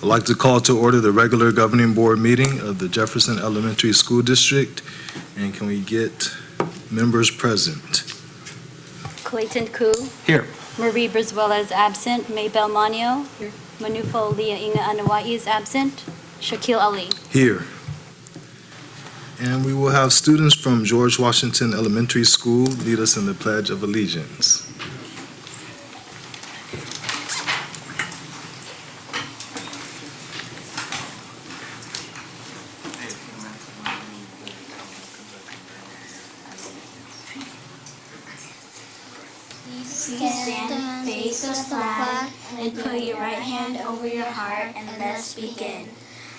I'd like to call to order the regular governing board meeting of the Jefferson Elementary School District. And can we get members present? Clayton Koo. Here. Marie Brizuela is absent. Maybell Manio. Here. Manufo Leah Inga Anawai is absent. Shaquille Ali. Here. And we will have students from George Washington Elementary School lead us in the Pledge of Allegiance. Stand, face the flag, and put your right hand over your heart, and let's begin.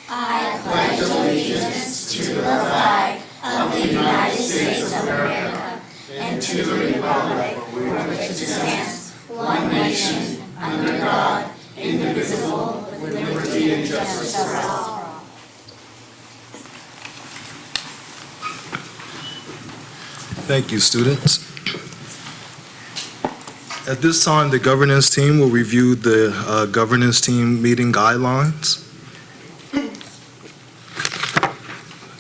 I pledge allegiance to the flag of the United States of America and to the republic for which it stands, one nation, under God, indivisible, with liberty and justice for all. Thank you, students. At this time, the governance team will review the governance team meeting guidelines. I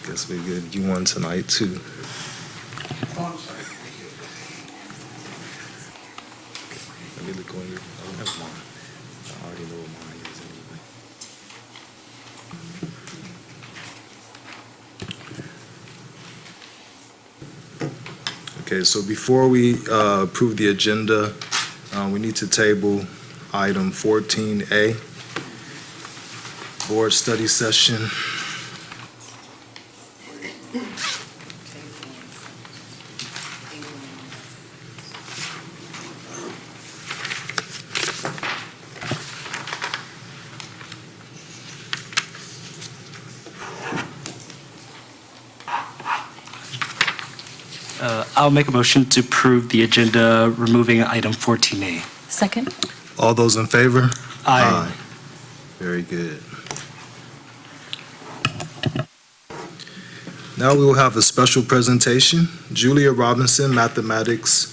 guess we get you one tonight, too. Let me look on your, I don't have mine. I already know what mine is anyway. Okay, so before we approve the agenda, we need to table item 14A, board study session. I'll make a motion to approve the agenda, removing item 14A. Second. All those in favor? Aye. Very good. Now we will have a special presentation, Julia Robinson Mathematics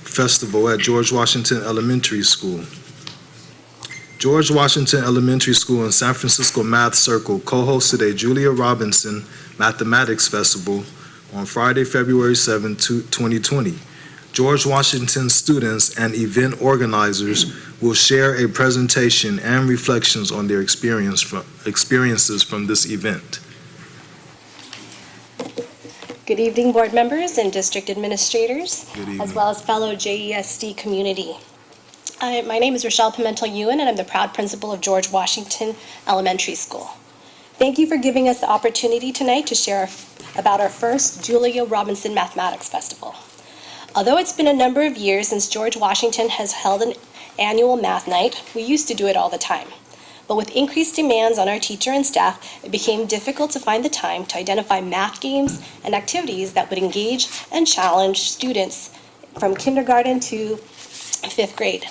Festival at George Washington Elementary School. George Washington Elementary School and San Francisco Math Circle co-hosted a Julia Robinson Mathematics Festival on Friday, February 7, 2020. George Washington students and event organizers will share a presentation and reflections on their experiences from this event. Good evening, board members and district administrators, Good evening. as well as fellow JESD community. My name is Rochelle Pimentel-Ewan, and I'm the proud principal of George Washington Elementary School. Thank you for giving us the opportunity tonight to share about our first Julia Robinson Mathematics Festival. Although it's been a number of years since George Washington has held an annual math night, we used to do it all the time. But with increased demands on our teacher and staff, it became difficult to find the time to identify math games and activities that would engage and challenge students from kindergarten to 5th grade.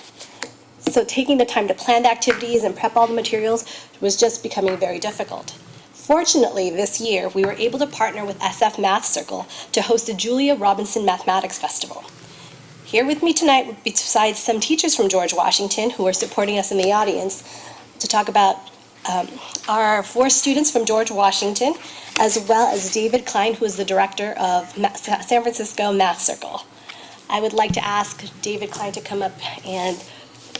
So taking the time to plan the activities and prep all the materials was just becoming very difficult. Fortunately, this year, we were able to partner with SF Math Circle to host a Julia Robinson Mathematics Festival. Here with me tonight, besides some teachers from George Washington who are supporting us in the audience, to talk about our 4 students from George Washington, as well as David Klein, who is the director of San Francisco Math Circle. I would like to ask David Klein to come up and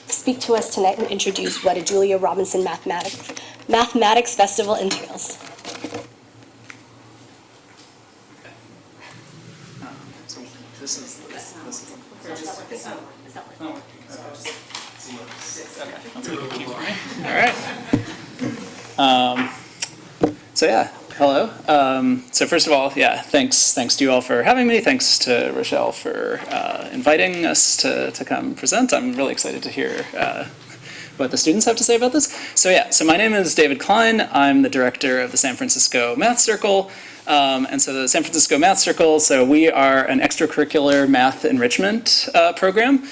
speak to us tonight and introduce what a Julia Robinson Mathematics Festival entails. All right. Hello. So first of all, thanks to you all for having me. Thanks to Rochelle for inviting us to come present. I'm really excited to hear what the students have to say about this. So my name is David Klein. I'm the director of the San Francisco Math Circle. And so the San Francisco Math Circle, so we are an extracurricular math enrichment program.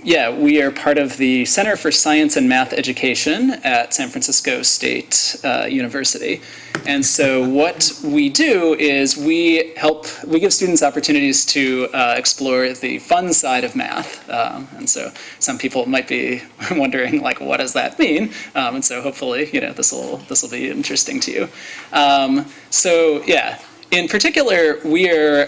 yeah, we are part of the Center for Science and Math Education at San Francisco State University. And so what we do is we give students opportunities to explore the fun side of math. And so some people might be wondering, like, what does that mean? And so hopefully, this will be interesting to you. So yeah. In particular, we're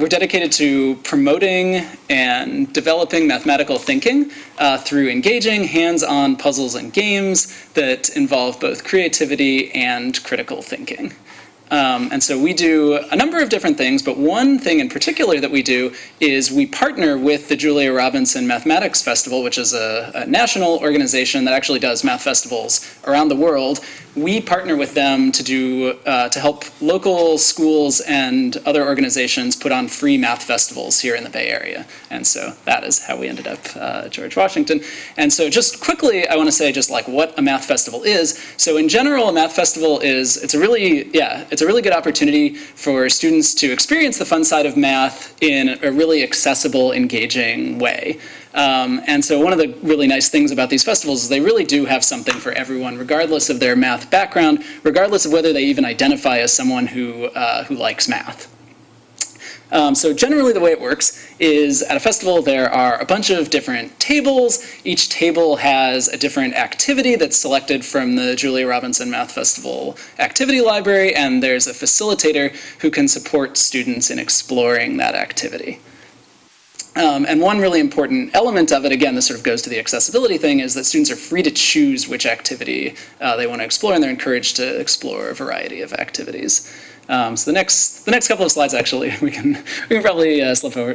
dedicated to promoting and developing mathematical thinking through engaging hands-on puzzles and games that involve both creativity and critical thinking. And so we do a number of different things, but one thing in particular that we do is we partner with the Julia Robinson Mathematics Festival, which is a national organization that actually does math festivals around the world. We partner with them to help local schools and other organizations put on free math festivals here in the Bay Area. And so that is how we ended up at George Washington. And so just quickly, I want to say just like what a math festival is. So in general, a math festival it's a really good opportunity for students to experience the fun side of math in a really accessible, engaging way. And so one of the really nice things about these festivals is they really do have something for everyone, regardless of their math background, regardless of whether they even identify as someone who likes math. So generally the way it works is at a festival there are a bunch of different tables. Each table has a different activity that's selected from the Julia Robinson Math Festival activity library, and there's a facilitator who can support students in exploring that activity. And one really important element of it, again, this sort of goes to the accessibility thing, is that students are free to choose which activity they want to explore, and they're encouraged to explore a variety of activities. So the next couple of slides, actually, we can probably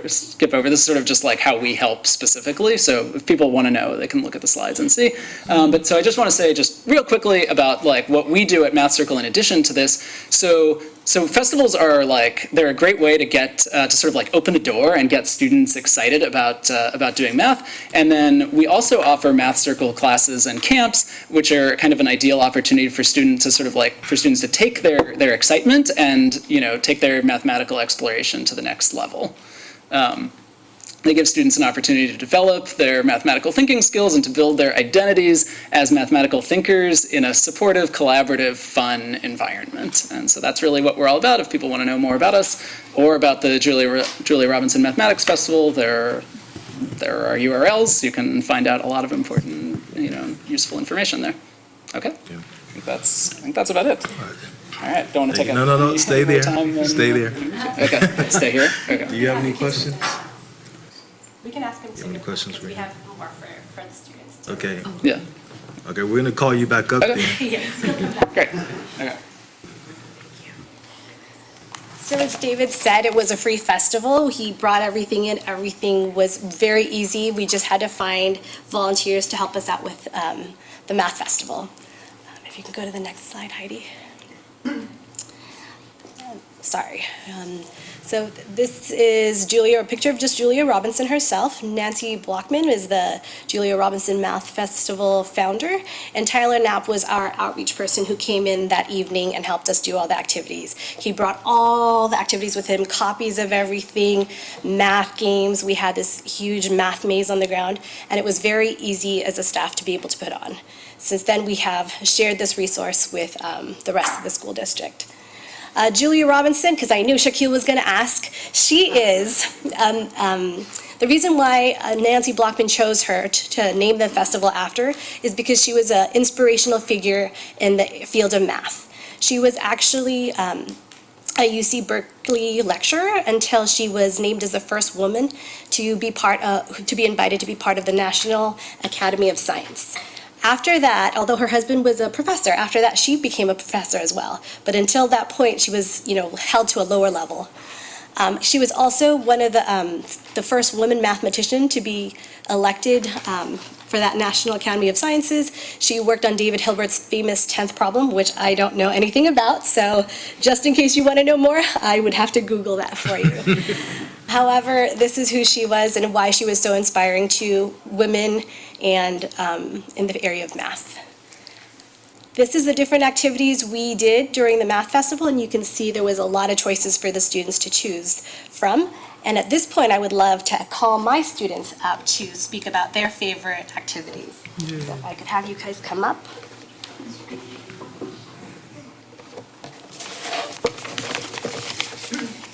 skip over. This is sort of just like how we help specifically. So if people want to know, they can look at the slides and see. But so I just want to say just real quickly about like what we do at Math Circle in addition to this. So festivals are they're a great way to get to sort of like open a door and get students excited about doing math. And then we also offer Math Circle classes and camps, which are kind of an ideal opportunity for students to sort of for students to take their excitement and take their mathematical exploration to the next level. They give students an opportunity to develop their mathematical thinking skills and to build their identities as mathematical thinkers in a supportive, collaborative, fun environment. And so that's really what we're all about. If people want to know more about us or about the Julia Robinson Mathematics Festival, there are URLs. You can find out a lot of important, useful information there. Okay? Yeah. I think that's about it. All right. Don't want to take No. Stay there. Stay there. Okay. Stay here. Okay. Do you have any questions? We can ask him You have any questions for we him? have more for the students too. Okay. Yeah. Okay, we're gonna call you back up Okay. then. Yes, he'll come back. Great. Okay. So as David said, it was a free festival. He brought everything in. Everything was very easy. We just had to find volunteers to help us out with the math festival. If you can go to the next slide, Heidi. Sorry. So this is a picture of just Julia Robinson herself. Nancy Blockman is the Julia Robinson Math Festival founder, and Tyler Knapp was our outreach person who came in that evening and helped us do all the activities. He brought all the activities with him, copies of everything, math games. We had this huge math maze on the ground, and it was very easy as a staff to be able to put on. Since then, we have shared this resource with the rest of the school district. Julia Robinson, because I knew Shaquille was going to ask, she is, the reason why Nancy Blockman chose her to name the festival after is because she was an inspirational figure in the field of math. She was actually a UC Berkeley lecturer until she was named as the first woman to be invited to be part of the National Academy of Science. After that, although her husband was a professor, after that she became a professor as well. But until that point, she was, held to a lower level. She was also one of the first women mathematician to be elected for that National Academy of Sciences. She worked on David Hilbert's famous 10th problem, which I don't know anything about. So just in case you want to know more, I would have to Google that for you. However, this is who she was and why she was so inspiring to women and in the area of math. This is the different activities we did during the math festival, and you can see there was a lot of choices for the students to choose from. And at this point, I would love to call my students up to speak about their favorite activities. So if I could have you guys come up.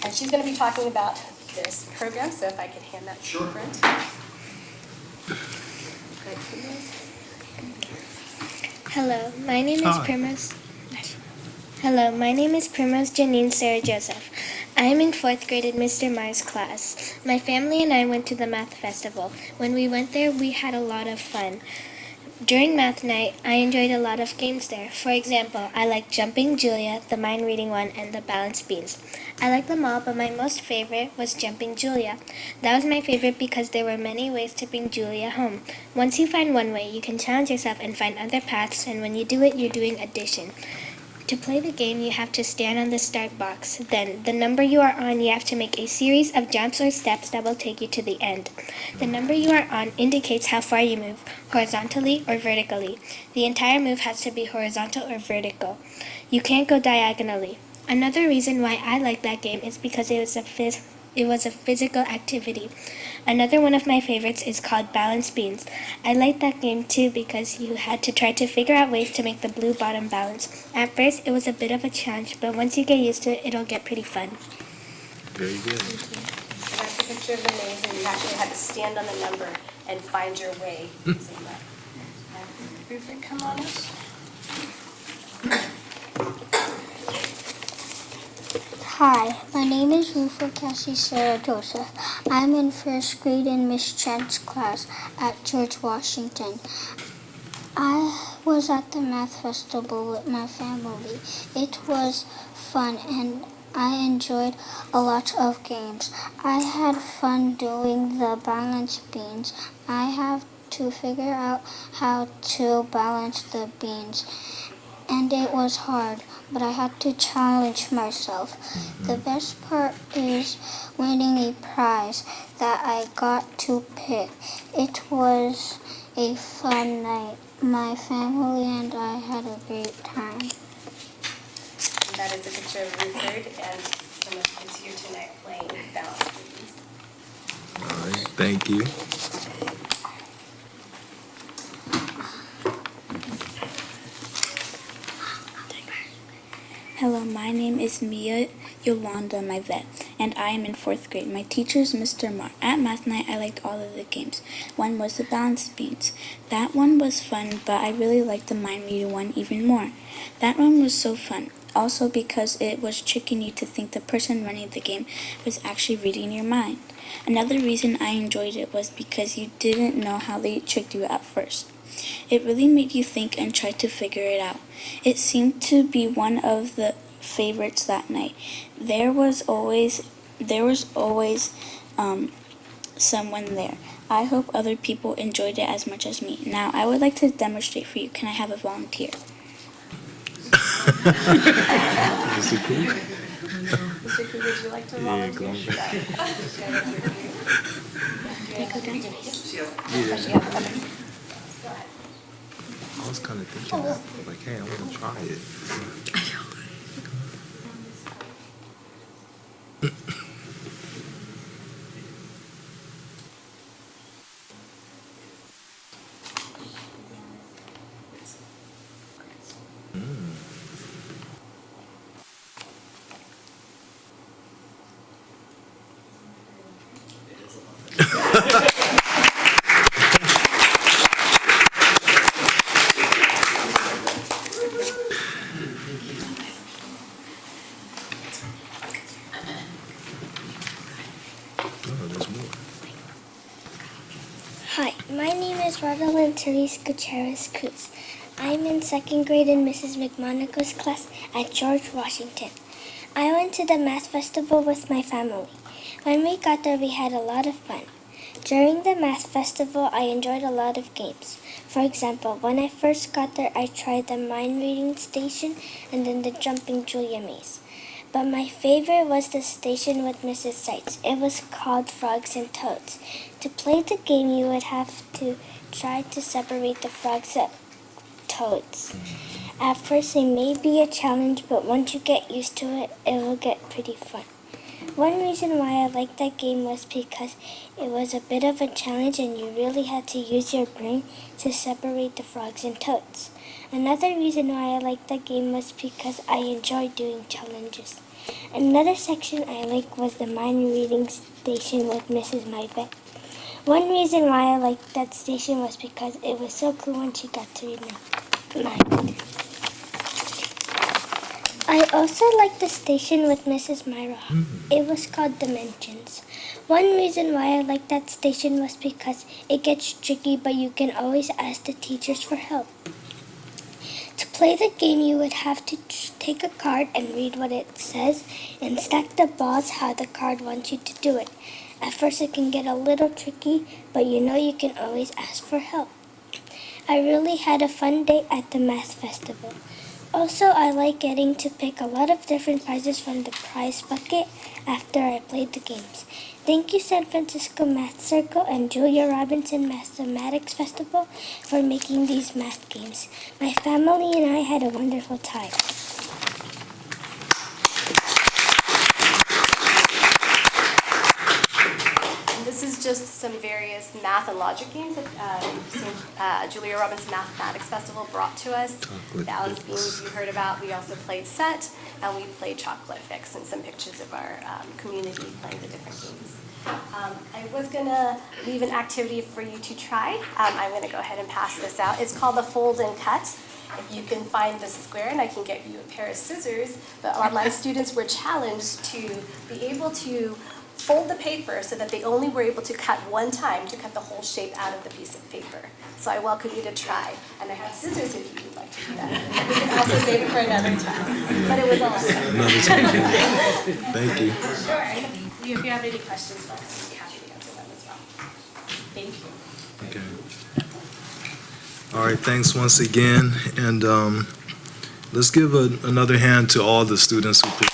And she's going to be talking about this program, so if I could hand that to Brent. Great, please. Hello, my name is Primrose. Hello, my name is Primrose Janine Sarah Joseph. I am in 4th grade in Mr. Mars' class. My family and I went to the math festival. When we went there, we had a lot of fun. During math night, I enjoyed a lot of games there. For example, I liked Jumping Julia, the mind reading one, and the balance beans. I liked them all, but my most favorite was Jumping Julia. That was my favorite because there were many ways to bring Julia home. Once you find one way, you can challenge yourself and find other paths, and when you do it, you're doing addition. To play the game, you have to stand on the start box. Then, the number you are on, you have to make a series of jumps or steps that will take you to the end. The number you are on indicates how far you move, horizontally or vertically. The entire move has to be horizontal or vertical. You can't go diagonally. Another reason why I like that game is because it was a physical activity. Another one of my favorites is called Balance Beans. I liked that game too because you had to try to figure out ways to make the blue bottom balance. At first, it was a bit of a challenge, but once you get used to it, it'll get pretty fun. Very good. And that's a picture of the maze, and you actually had to stand on the number and find your way using that. Rupert, come on up. Hi, my name is Rufa Cassie Sarah Joseph. I'm in 1st grade in Miss Chan's class at George Washington. I was at the math festival with my family. It was fun and I enjoyed a lot of games. I had fun doing the balance beans. I have to figure out how to balance the beans. And it was hard, but I had to challenge myself. The best part is winning a prize that I got to pick. It was a fun night. My family and I had a great time. And that is a picture of Rupert and some of the kids here tonight playing balance beans. All right, thank you. Hello, my name is Mia Yolanda Myvet, and I am in 4th grade. My teacher is Mr. Marr. At math night, I liked all of the games. One was the balance beans. That one was fun, but I really liked the mind reading one even more. That one was so fun, also because it was tricking you to think the person running the game was actually reading your mind. Another reason I enjoyed it was because you didn't know how they tricked you at first. It really made you think and try to figure it out. It seemed to be one of the favorites that night. There was always someone there. I hope other people enjoyed it as much as me. Now, I would like to demonstrate for you. Can I have a volunteer? Mr. Cool? Mr. Koo, would you like to Yeah, volunteer? go on. Can I go down? Yeah. I was kind of thinking that, like, hey, I want to try it. Oh, there's more. Hi, my name is Rodalyn Therese Gutierrez Cruz. I'm in 2nd grade in Mrs. McMonico's class at George Washington. I went to the math festival with my family. When we got there, we had a lot of fun. During the math festival, I enjoyed a lot of games. For example, when I first got there, I tried the mind reading station and then the Jumping Julia maze. But my favorite was the station with Mrs. Seitz. It was called Frogs and Toads. To play the game, you would have to try to separate the frogs and toads. At first, it may be a challenge, but once you get used to it, it will get pretty fun. One reason why I liked that game was because it was a bit of a challenge and you really had to use your brain to separate the frogs and toads. Another reason why I liked that game was because I enjoyed doing challenges. Another section I liked was the mind reading station with Mrs. Myvet. One reason why I liked that station was because it was so cool when she got to read my mind. I also liked the station with Mrs. Myra. It was called Dimensions. One reason why I liked that station was because it gets tricky, but you can always ask the teachers for help. To play the game, you would have to take a card and read what it says and stack the balls how the card wants you to do it. At first it can get a little tricky, but you know you can always ask for help. I really had a fun day at the math festival. Also, I like getting to pick a lot of different prizes from the prize bucket after I played the games. Thank you, San Francisco Math Circle and Julia Robinson Mathematics Festival for making these math games. My family and I had a wonderful time. This is just some various math and logic games that Julia Robinson Mathematics Festival brought to us. Balance beams you heard about. We also played set, and we played chocolate fix, and some pictures of our community playing the different games. I was going to leave an activity for you to try. I'm going to go ahead and pass this out. It's called the fold and cut. If you can find the square, and I can get you a pair of scissors, but my students were challenged to be able to fold the paper so that they only were able to cut one time to cut the whole shape out of the piece of paper. So I welcome you to try. And I have scissors if you would like to do that. We can also save it for another time. But it was awesome. Thank you. Sure. If you have any questions for us, we'd be happy to answer them as well. Thank you. Okay. All right, thanks once again. And let's give another hand to all the students who presented.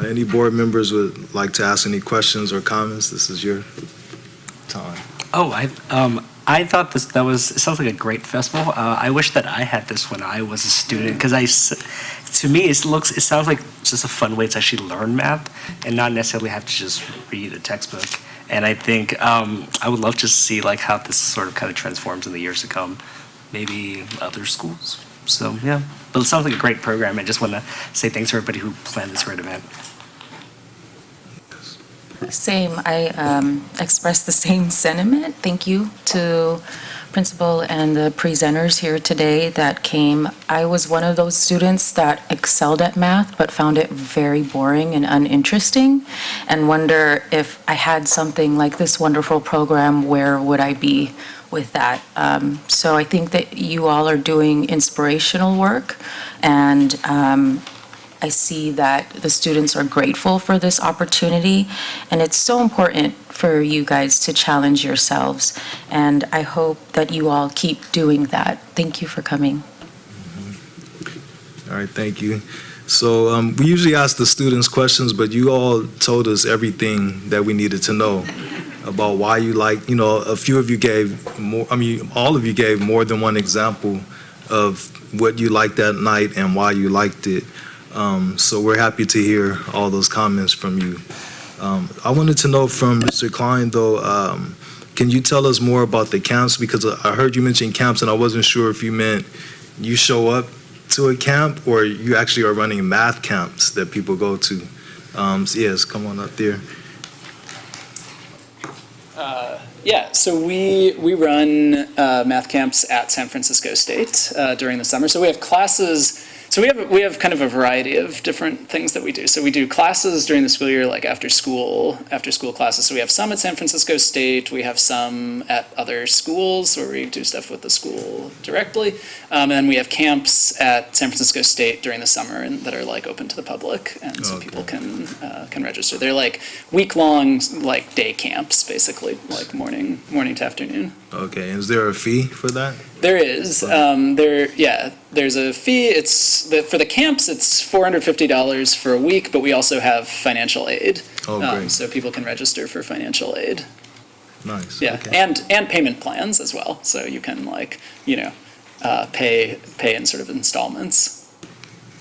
Any board members would like to ask any questions or comments? This is your time. Oh, I thought it sounds like a great festival. I wish that I had this when I was a student, because to me, it sounds like just a fun way to actually learn math and not necessarily have to just read a textbook. And I think I would love to see like how this sort of kind of transforms in the years to come, maybe other schools. So yeah, but it sounds like a great program. I just want to say thanks to everybody who planned this great event. Same. I express the same sentiment. Thank you to principal and the presenters here today that came. I was one of those students that excelled at math but found it very boring and uninteresting, and wonder if I had something like this wonderful program, where would I be with that? So I think that you all are doing inspirational work, and I see that the students are grateful for this opportunity, and it's so important for you guys to challenge yourselves, and I hope that you all keep doing that. Thank you for coming. All right, thank you. So we usually ask the students questions, but you all told us everything that we needed to know about why you like, a few of you gave more, all of you gave more than one example of what you liked that night and why you liked it. So we're happy to hear all those comments from you. I wanted to know from Mr. Klein, though, can you tell us more about the camps? Because I heard you mention camps, and I wasn't sure if you meant you show up to a camp or you actually are running math camps that people go to. So yes, come on up there. So we run math camps at San Francisco State during the summer. So we have classes. So we have kind of a variety of different things that we do. So we do classes during the school year, like after school classes. So we have some at San Francisco State. We have some at other schools where we do stuff with the school directly. And then we have camps at San Francisco State during the summer and that are like open to the public, and so people can register. They're like week-long like day camps, basically, like morning to afternoon. Okay, is there a fee for that? There is. There's a fee. For the camps, it's $450 for a week, but we also have financial aid. Oh, great. So people can register for financial aid. Nice. Yeah, Okay. and payment plans as well. So you can pay in sort of installments.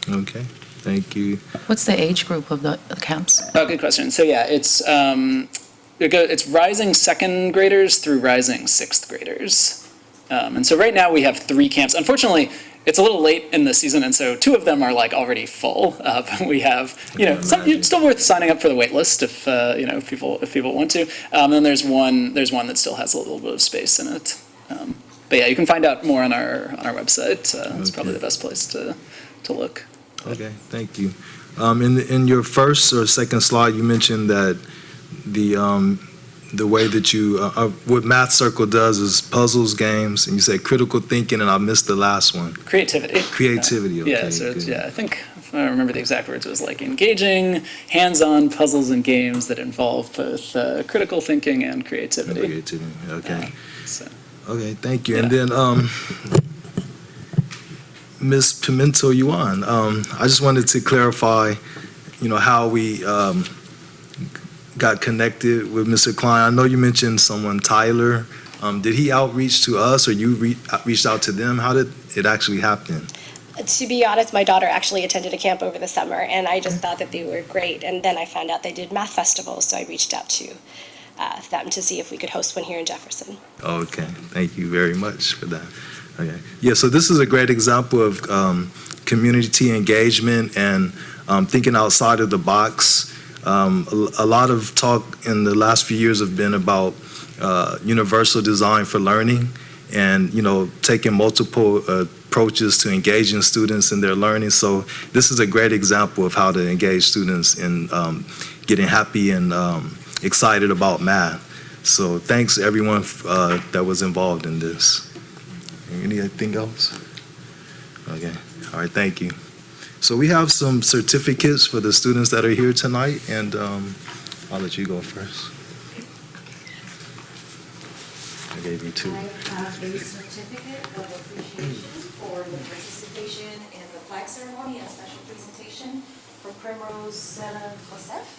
Okay, thank you. What's the age group of the camps? Oh, good question. So yeah, it's rising second graders through rising sixth graders. And so right now we have 3 camps. Unfortunately, it's a little late in the season, and so 2 of them are like already full. But we have, it's still worth signing up for the wait list if people want to. And then there's one that still has a little bit of space in it. But yeah, you can find out more on our website. It's probably the best place to look. Okay, thank you. In your first or second slide, you mentioned that the way that you, what Math Circle does is puzzles, games, and you said critical thinking, and I missed the last one. Creativity. Creativity, okay. Yeah, so it's, I think, if I remember the exact words, it was like engaging, hands-on puzzles and games that involve both critical thinking and creativity. Creativity, okay. Okay, thank you. Yeah. And then, Ms. Pimento Yuan, I just wanted to clarify, how we got connected with Mr. Klein. I know you mentioned someone, Tyler. Did he outreach to us, or you reached out to them? How did it actually happen? To be honest, my daughter actually attended a camp over the summer, and I just thought that they were great. And then I found out they did math festivals, so I reached out to them to see if we could host one here in Jefferson. Okay, thank you very much for that. Okay, yeah, so this is a great example of community engagement and thinking outside of the box. A lot of talk in the last few years have been about universal design for learning and, taking multiple approaches to engaging students in their learning. So this is a great example of how to engage students in getting happy and excited about math. So thanks everyone that was involved in this. Anything else? Okay, all right, thank you. So we have some certificates for the students that are here tonight, and I'll let you go first. I gave you 2. I have a certificate of appreciation for the participation in the flag ceremony and special presentation for Primrose Joseph.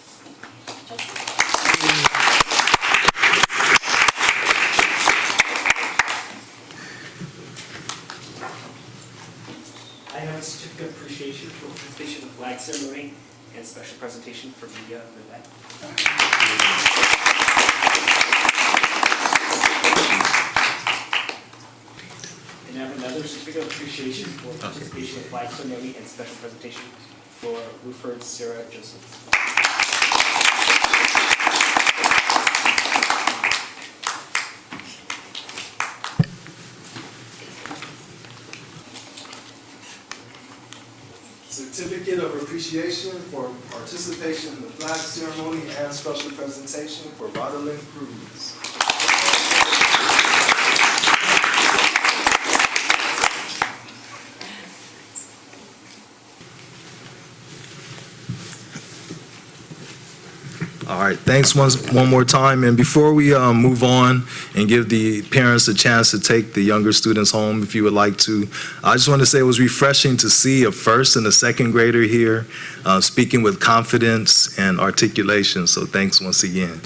I have a certificate of appreciation for participation in the flag ceremony and special presentation for media for that. And I have another certificate of appreciation for participation in the flag ceremony and special presentation for Ruford Sarah Joseph. Certificate of appreciation for participation in the flag ceremony and special presentation for Roderick Cruz. All right, thanks one more time. And before we move on and give the parents a chance to take the younger students home, if you would like to, I just want to say it was refreshing to see a first and a second grader here speaking with confidence and articulation. So thanks once again.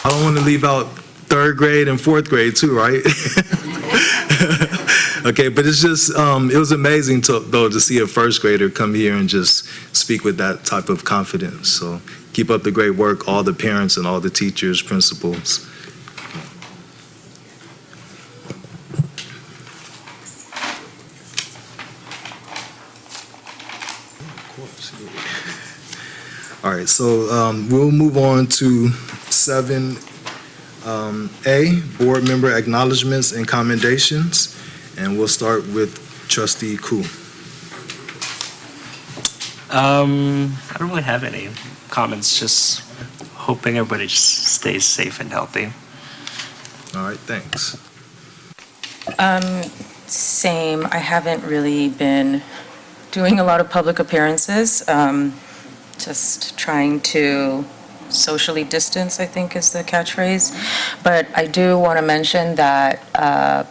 I don't want to leave out 3rd grade and 4th grade too, right? Okay, but it's just, it was amazing to see a 1st grader come here and just speak with that type of confidence. So keep up the great work, all the parents and all the teachers, principals. All right, so we'll move on to 7A, Board Member Acknowledgements and Commendations. And we'll start with Trustee Koo. I don't really have any comments, just hoping everybody just stays safe and healthy. All right, thanks. Same. I haven't really been doing a lot of public appearances. Just trying to socially distance, I think is the catchphrase. But I do want to mention that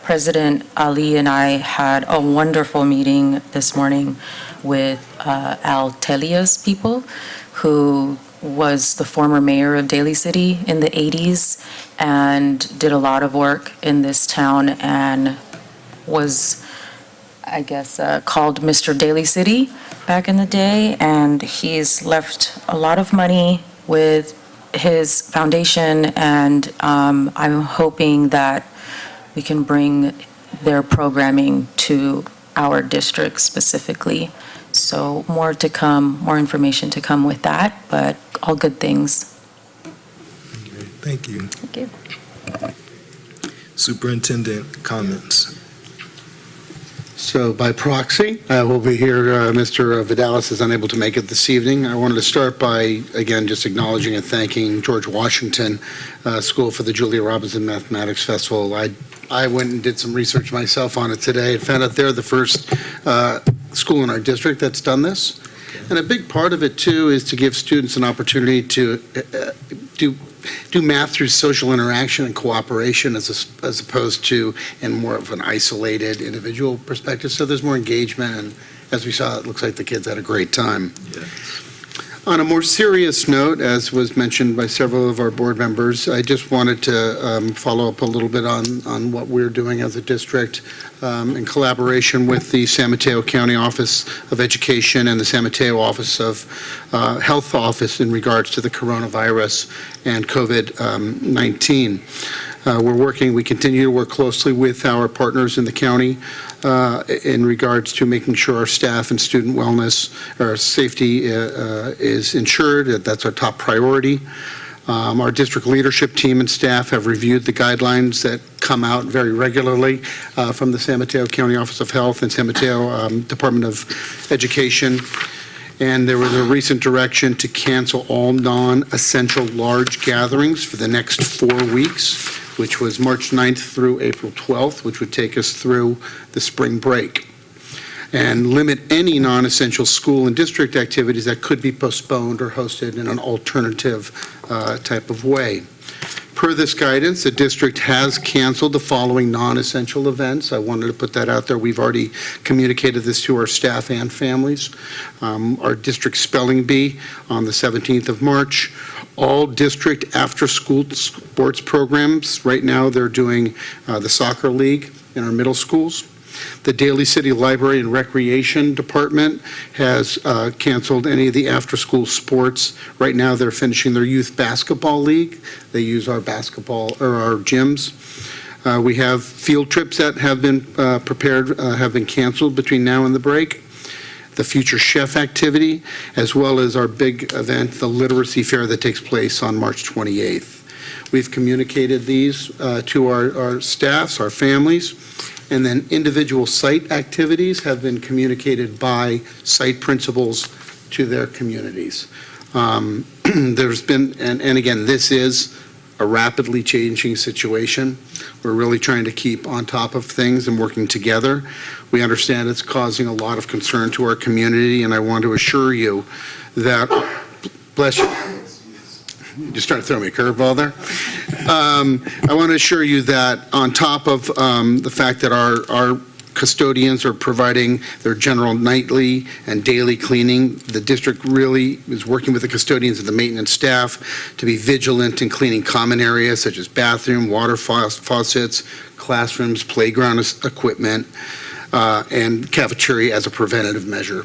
President Ali and I had a wonderful meeting this morning with Al Telia's people, who was the former mayor of Daly City in the 80s and did a lot of work in this town and was, I guess, called Mr. Daly City back in the day. And he's left a lot of money with his foundation, and I'm hoping that we can bring their programming to our district specifically. So more to come, more information to come with that, but all good things. Thank you. Thank you. Superintendent comments. So by proxy, over here, Mr. Vidalis is unable to make it this evening. I wanted to start by, again, just acknowledging and thanking George Washington School for the Julia Robinson Mathematics Festival. I went and did some research myself on it today and found out they're the first school in our district that's done this. And a big part of it, too, is to give students an opportunity to do math through social interaction and cooperation as opposed to in more of an isolated individual perspective. So there's more engagement, and as we saw, it looks like the kids had a great time. Yes. On a more serious note, as was mentioned by several of our board members, I just wanted to follow up a little bit on what we're doing as a district in collaboration with the San Mateo County Office of Education and the San Mateo Office of Health Office in regards to the coronavirus and COVID-19. We continue to work closely with our partners in the county in regards to making sure our staff and student wellness or safety is ensured. That's our top priority. Our district leadership team and staff have reviewed the guidelines that come out very regularly from the San Mateo County Office of Health and San Mateo Department of Education. And there was a recent direction to cancel all non-essential large gatherings for the next 4 weeks, which was March 9th through April 12th, which would take us through the spring break, and limit any non-essential school and district activities that could be postponed or hosted in an alternative type of way. Per this guidance, the district has canceled the following non-essential events. I wanted to put that out there. We've already communicated this to our staff and families. Our district spelling bee on the 17th of March. All district after-school sports programs. Right now, they're doing the soccer league in our middle schools. The Daly City Library and Recreation Department has canceled any of the after-school sports. Right now, they're finishing their youth basketball league. They use our basketball or our gyms. We have field trips that have been prepared, have been canceled between now and the break. The Future Chef activity, as well as our big event, the Literacy Fair that takes place on March 28th. We've communicated these to our staffs, our families, and then individual site activities have been communicated by site principals to their communities. There's been, and again, this is a rapidly changing situation. We're really trying to keep on top of things and working together. We understand it's causing a lot of concern to our community, and I want to assure you that, bless you. You just trying to throw me a curveball there. I want to assure you that on top of the fact that our custodians are providing their general nightly and daily cleaning, the district really is working with the custodians and the maintenance staff to be vigilant in cleaning common areas such as bathroom, water faucets, classrooms, playground equipment, and cafeteria as a preventative measure.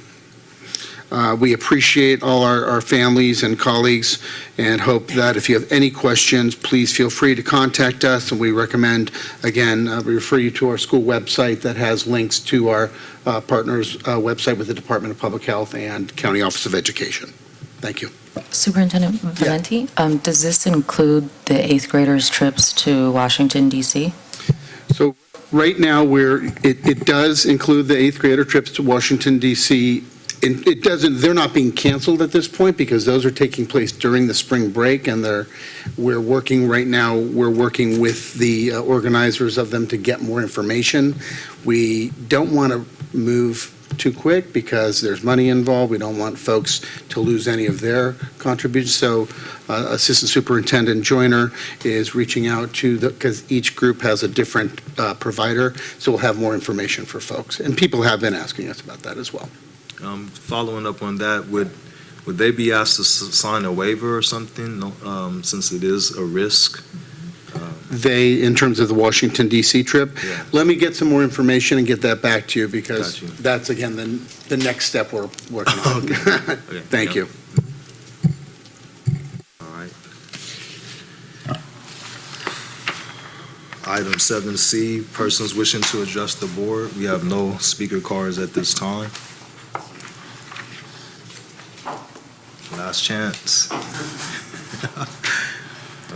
We appreciate all our families and colleagues and hope that if you have any questions, please feel free to contact us. And we recommend, again, we refer you to our school website that has links to our partners' website with the Department of Public Health and County Office of Education. Thank you. Superintendent Valenti, does this include the 8th graders' trips to Washington, D.C.? So right now, it does include the 8th grader trips to Washington, D.C. And it doesn't, they're not being canceled at this point because those are taking place during the spring break, and we're working right now, we're working with the organizers of them to get more information. We don't want to move too quick because there's money involved. We don't want folks to lose any of their contributions. So Assistant Superintendent Joyner is reaching out to because each group has a different provider, so we'll have more information for folks. And people have been asking us about that as well. Following up on that, would Would they be asked to sign a waiver or something, since it is a risk? They, in terms of the Washington DC trip, Yeah. let me get some more information and get that back to you, because Got you. that's, again, the next step we're working on. Okay. Thank Yeah. you. All right. Item 7C, persons wishing to address the board. We have no speaker cards at this time. Last chance.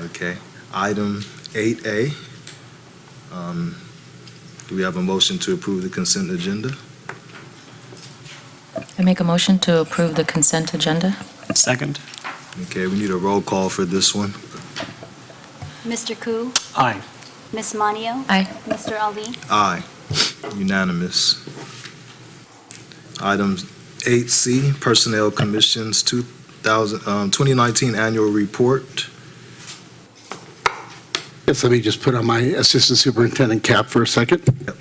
Okay. Item 8A. Do we have a motion to approve the consent agenda? I make a motion to approve the consent agenda. Second? Okay, we need a roll call for this one. Mr. Koo? Aye. Ms. Manio? Aye. Mr. Ali? Aye. Unanimous. Item 8C, Personnel Commission's 2019 Annual Report. Yes, let me just put on my Assistant Superintendent cap for a second. Yep.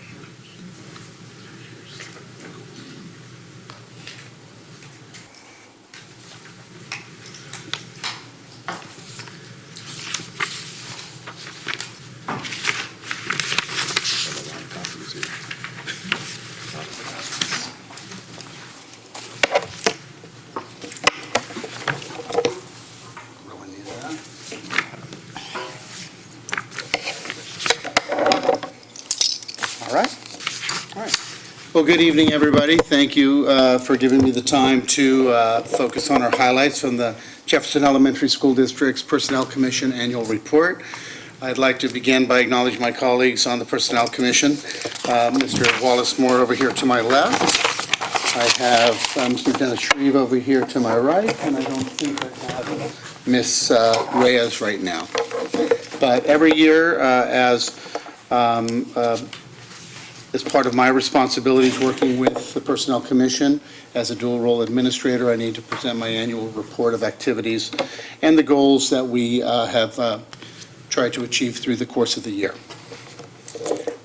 All right. All right. Well, good evening, everybody. Thank you for giving me the time to focus on our highlights from the Jefferson Elementary School District's Personnel Commission Annual Report. I'd like to begin by acknowledging my colleagues on the Personnel Commission. Mr. Wallace Moore over here to my left. I have Mr. Dennis Shreve over here to my right, and I don't think I have Ms. Reyes right now. But every year, as part of my responsibilities working with the Personnel Commission as a dual-role administrator, I need to present my annual report of activities and the goals that we have tried to achieve through the course of the year.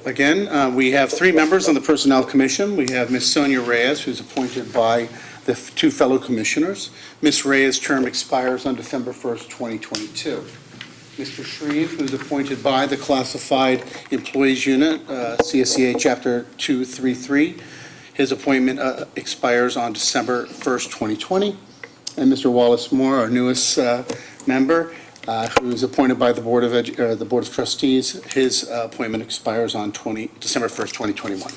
Again, we have three members on the Personnel Commission. We have Ms. Sonia Reyes, who's appointed by the two fellow commissioners. Ms. Reyes' term expires on December 1st, 2022. Mr. Shreve, who's appointed by the Classified Employees Unit, CSEA Chapter 233. His appointment expires on December 1st, 2020. And Mr. Wallace Moore, our newest member, who's appointed by the Board of Trustees. His appointment expires on December 1st, 2021.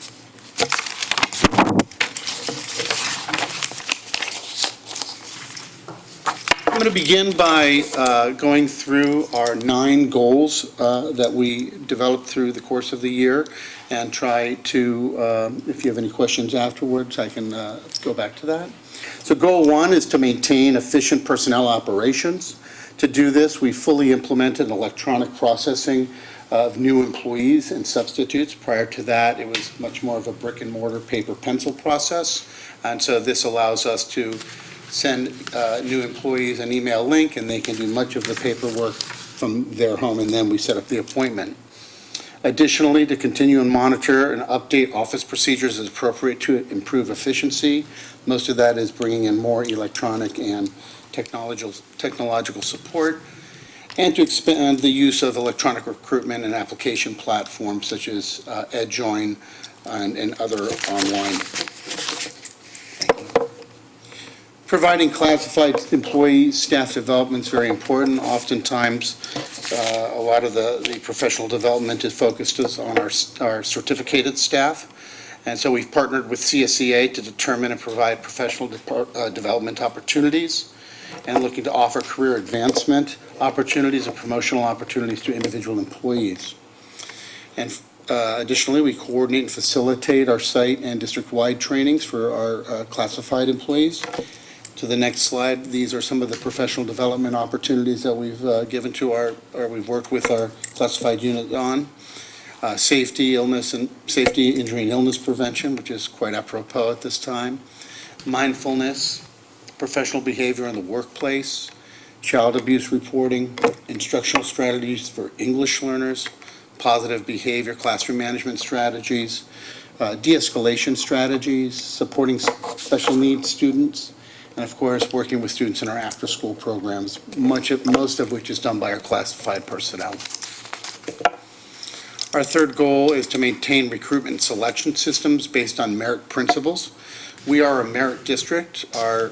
I'm going to begin by going through our 9 goals that we developed through the course of the year, and try to, if you have any questions afterwards, I can go back to that. So goal 1 is to maintain efficient personnel operations. To do this, we fully implemented electronic processing of new employees and substitutes. Prior to that, it was much more of a brick and mortar paper pencil process. And so this allows us to send new employees an email link, and they can do much of the paperwork from their home, and then we set up the appointment. Additionally, to continue and monitor and update office procedures as appropriate to improve efficiency. Most of that is bringing in more electronic and technological support, and to expand the use of electronic recruitment and application platforms such as EdJoin and other online. Providing classified employee staff development is very important. Oftentimes, a lot of the professional development is focused on our certificated staff. And so we've partnered with CSEA to determine and provide professional development opportunities, and looking to offer career advancement opportunities and promotional opportunities to individual employees. And additionally, we coordinate and facilitate our site and district-wide trainings for our classified employees. To the next slide, these are some of the professional development opportunities that we've given to we've worked with our classified unit on. Safety, injury, and illness prevention, which is quite apropos at this time. Mindfulness, professional behavior in the workplace, child abuse reporting, instructional strategies for English learners, positive behavior classroom management strategies, de-escalation strategies, supporting special needs students, and of course, working with students in our after-school programs, most of which is done by our classified personnel. Our third goal is to maintain recruitment and selection systems based on merit principles. We are a merit district. Our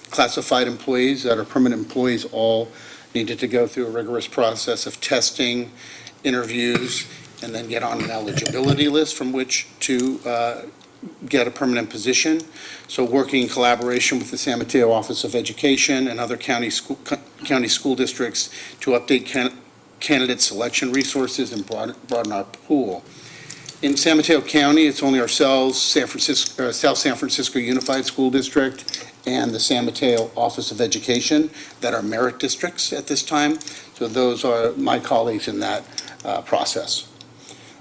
classified employees that are permanent employees all needed to go through a rigorous process of testing, interviews, and then get on an eligibility list from which to get a permanent position. So working in collaboration with the San Mateo Office of Education and other county school districts to update candidate selection resources and broaden our pool. In San Mateo County, it's only ourselves, South San Francisco Unified School District, and the San Mateo Office of Education that are merit districts at this time. So those are my colleagues in that process.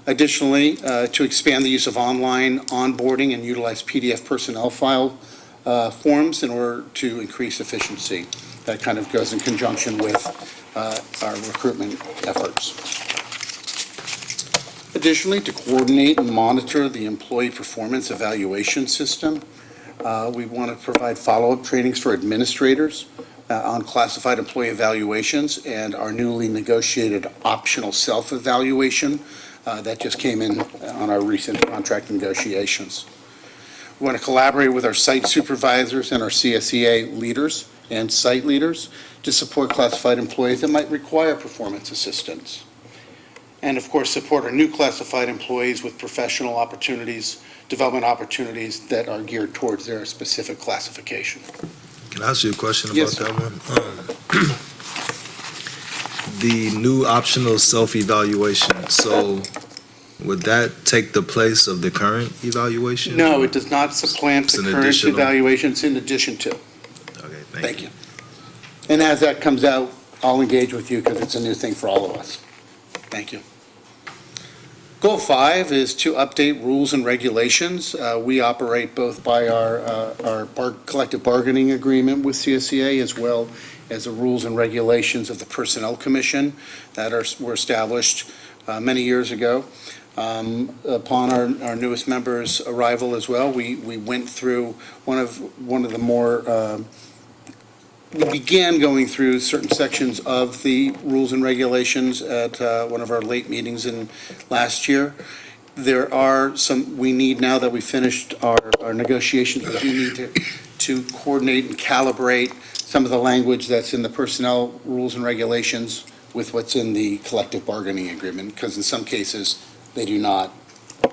Additionally, to expand the use of online onboarding and utilize PDF personnel file forms in order to increase efficiency. That kind of goes in conjunction with our recruitment efforts. Additionally, to coordinate and monitor the employee performance evaluation system, we want to provide follow-up trainings for administrators on classified employee evaluations and our newly negotiated optional self-evaluation that just came in on our recent contract negotiations. We want to collaborate with our site supervisors and our CSEA leaders and site leaders to support classified employees that might require performance assistance. And of course, support our new classified employees with professional opportunities, development opportunities that are geared towards their specific classification. Can I ask you a question about Yes, that one? The new optional self-evaluation, so would that take the place of the current evaluation? No, it does not supplant It's the an current additional- evaluation. It's in addition to. Okay, Thank you. And as that comes out, I'll engage with you because it's a new thing for all of us. Thank you. Goal 5 is to update rules and regulations. We operate both by our collective bargaining agreement with CSEA as well as the rules and regulations of the Personnel Commission that were established many years ago. Upon our newest member's arrival as well, we went through one of the more we began going through certain sections of the rules and regulations at one of our late meetings in last year. There are some, we need, now that we finished our negotiations, we do need to coordinate and calibrate some of the language that's in the personnel rules and regulations with what's in the collective bargaining agreement, because in some cases, they do not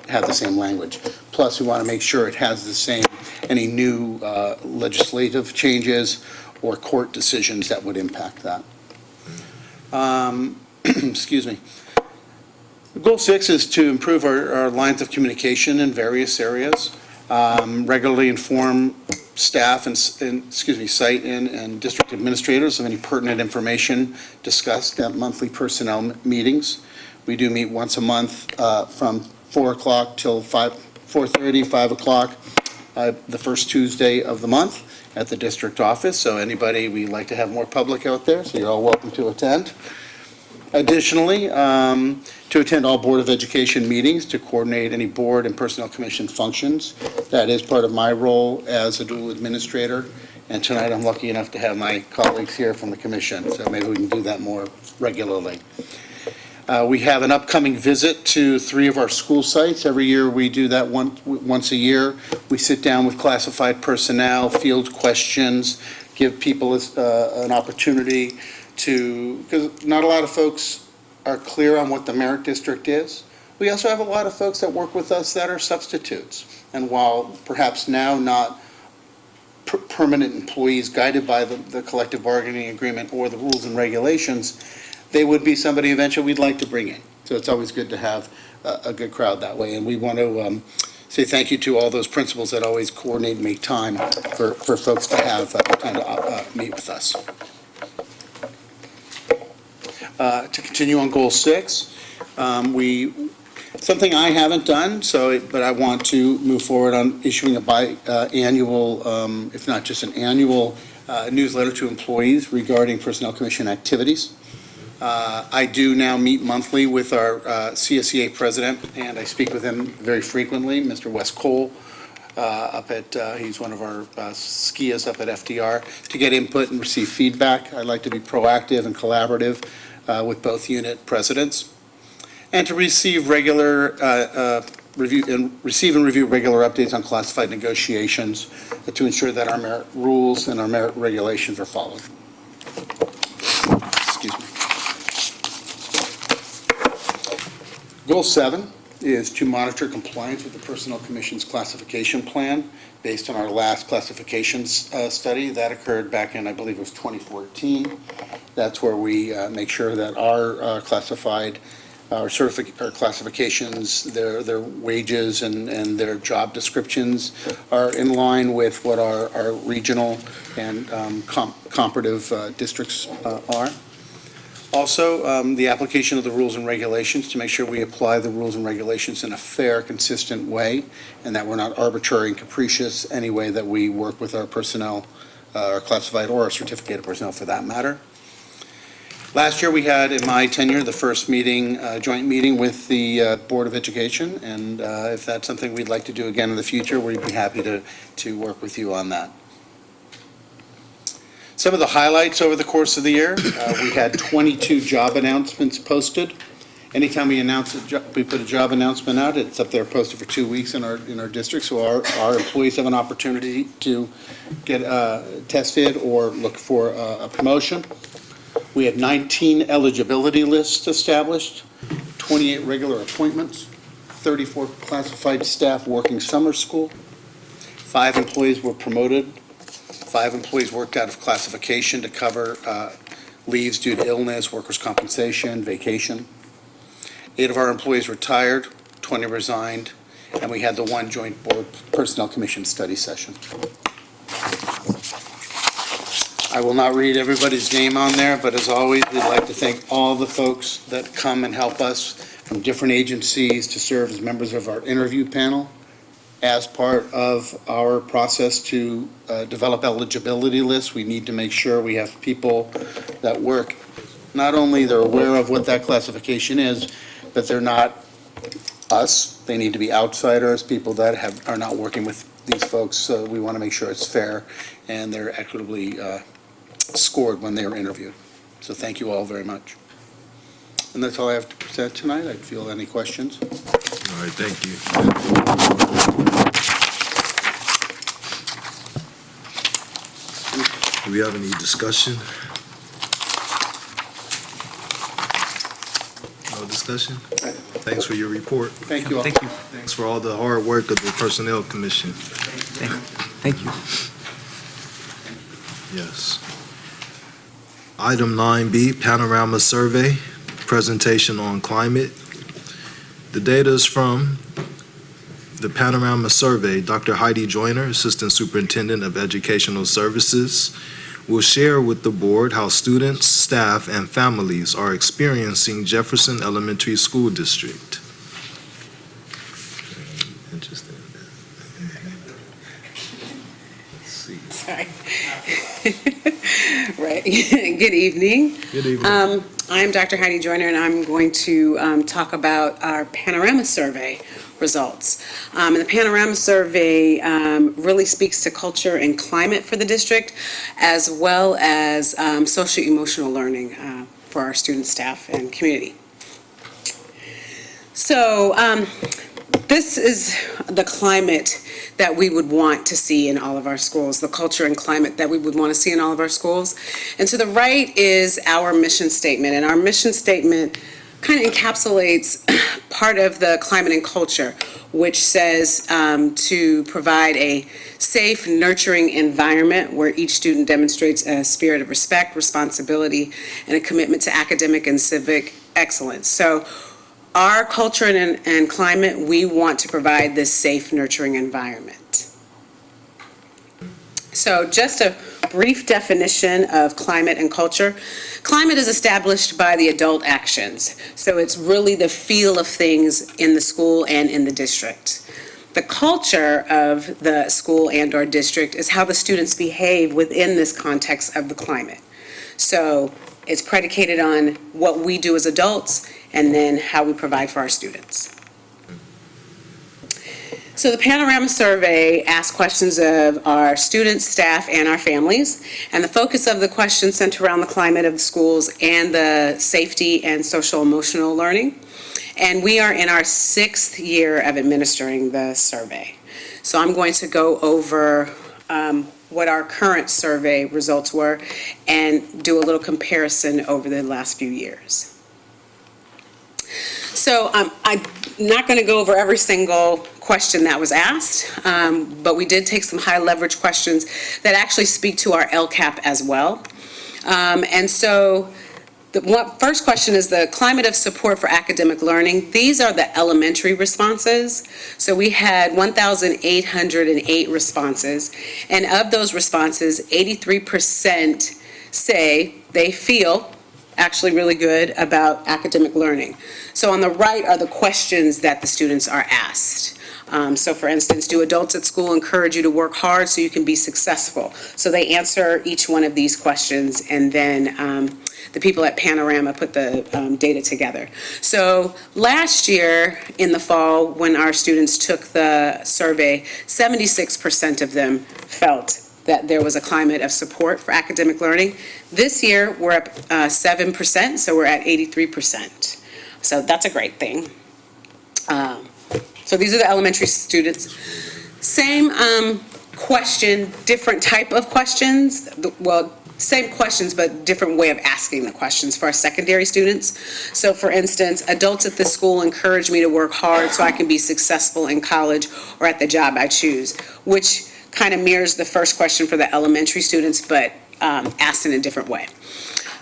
have the same language. Plus, we want to make sure it has the same, any new legislative changes or court decisions that would impact that. Excuse me. Goal 6 is to improve our lines of communication in various areas, regularly inform staff and site and district administrators of any pertinent information discussed at monthly personnel meetings. We do meet once a month from 4 o'clock till 4:30, 5 o'clock, the first Tuesday of the month at the district office. So anybody, we like to have more public out there, so you're all welcome to attend. Additionally, to attend all Board of Education meetings, to coordinate any board and personnel commission functions. That is part of my role as a dual administrator. And tonight, I'm lucky enough to have my colleagues here from the commission, so maybe we can do that more regularly. We have an upcoming visit to 3 of our school sites. Every year, we do that once a year. We sit down with classified personnel, field questions, give people an opportunity to, because not a lot of folks are clear on what the merit district is. We also have a lot of folks that work with us that are substitutes. And while perhaps now not permanent employees guided by the collective bargaining agreement or the rules and regulations, they would be somebody eventually we'd like to bring in. So it's always good to have a good crowd that way. And we want to say thank you to all those principals that always coordinate and make time for folks to have time to meet with us. To continue on Goal 6, something I haven't done, but I want to move forward on issuing a biannual, if not just an annual, newsletter to employees regarding Personnel Commission activities. I do now meet monthly with our CSEA president, and I speak with him very frequently, Mr. Wes Cole. he's one of our skiers up at FDR, to get input and receive feedback. I like to be proactive and collaborative with both unit presidents, and to receive receive and review regular updates on classified negotiations to ensure that our merit rules and our merit regulations are followed. Excuse me. Goal 7 is to monitor compliance with the Personnel Commission's classification plan based on our last classifications study. That occurred back in, I believe it was 2014. That's where we make sure that our our classifications, their wages and their job descriptions are in line with what our regional and comparative districts are. Also, the application of the rules and regulations to make sure we apply the rules and regulations in a fair, consistent way, and that we're not arbitrary and capricious any way that we work with our personnel, our classified or our certificated personnel for that matter. Last year, we had, in my tenure, the first meeting, joint meeting with the Board of Education, and if that's something we'd like to do again in the future, we'd be happy to work with you on that. Some of the highlights over the course of the year, we had 22 job announcements posted. Anytime we we put a job announcement out, it's up there posted for 2 weeks in our district, so our employees have an opportunity to get tested or look for a promotion. We had 19 eligibility lists established, 28 regular appointments, 34 classified staff working summer school, 5 employees were promoted, 5 employees worked out of classification to cover leaves due to illness, workers' compensation, vacation. 8 of our employees retired, 20 resigned, and we had the 1 joint board personnel commission study session. I will not read everybody's name on there, but as always, we'd like to thank all the folks that come and help us from different agencies to serve as members of our interview panel. As part of our process to develop eligibility lists, we need to make sure we have people that work, not only they're aware of what that classification is, but they're not us. They need to be outsiders, people that are not working with these folks. So we want to make sure it's fair and they're equitably scored when they are interviewed. So thank you all very much. And that's all I have to present tonight. I'd feel any questions. All right, thank you. Do we have any discussion? No discussion? Thanks for your report. Thank you all. Thank you. Thanks for all the hard work of the Personnel Commission. Thank you. Yes. Item 9B, Panorama Survey, presentation on climate. The data is from the Panorama Survey. Dr. Heidi Joyner, Assistant Superintendent of Educational Services, will share with the board how students, staff, and families are experiencing Jefferson Elementary School District. Interesting. Let's see. Sorry. Right. Good evening. Good evening. I'm Dr. Heidi Joyner, and I'm going to talk about our Panorama Survey results. And the Panorama Survey really speaks to culture and climate for the district, as well as social-emotional learning for our students, staff, and community. So this is the climate that we would want to see in all of our schools, the culture and climate that we would want to see in all of our schools. And to the right is our mission statement, and our mission statement kind of encapsulates part of the climate and culture, which says to provide a safe, nurturing environment where each student demonstrates a spirit of respect, responsibility, and a commitment to academic and civic excellence. So our culture and climate, we want to provide this safe, nurturing environment. So just a brief definition of climate and culture. Climate is established by the adult actions. So it's really the feel of things in the school and in the district. The culture of the school and or district is how the students behave within this context of the climate. So it's predicated on what we do as adults and then how we provide for our students. So the Panorama Survey asks questions of our students, staff, and our families. And the focus of the questions center around the climate of the schools and the safety and social emotional learning. And we are in our 6th year of administering the survey. So I'm going to go over what our current survey results were and do a little comparison over the last few years. So I'm not going to go over every single question that was asked, but we did take some high leverage questions that actually speak to our LCAP as well. And so the first question is the climate of support for academic learning. These are the elementary responses. So we had 1,808 responses, and of those responses, 83% say they feel actually really good about academic learning. So on the right are the questions that the students are asked. So for instance, do adults at school encourage you to work hard so you can be successful? So they answer each one of these questions, and then the people at Panorama put the data together. So last year in the fall, when our students took the survey, 76% of them felt that there was a climate of support for academic learning. This year, we're up 7%, so we're at 83%. So that's a great thing. So these are the elementary students. Same question, different type of questions. Well, same questions, but different way of asking the questions for our secondary students. So for instance, adults at this school encourage me to work hard so I can be successful in college or at the job I choose, which kind of mirrors the first question for the elementary students, but asked in a different way.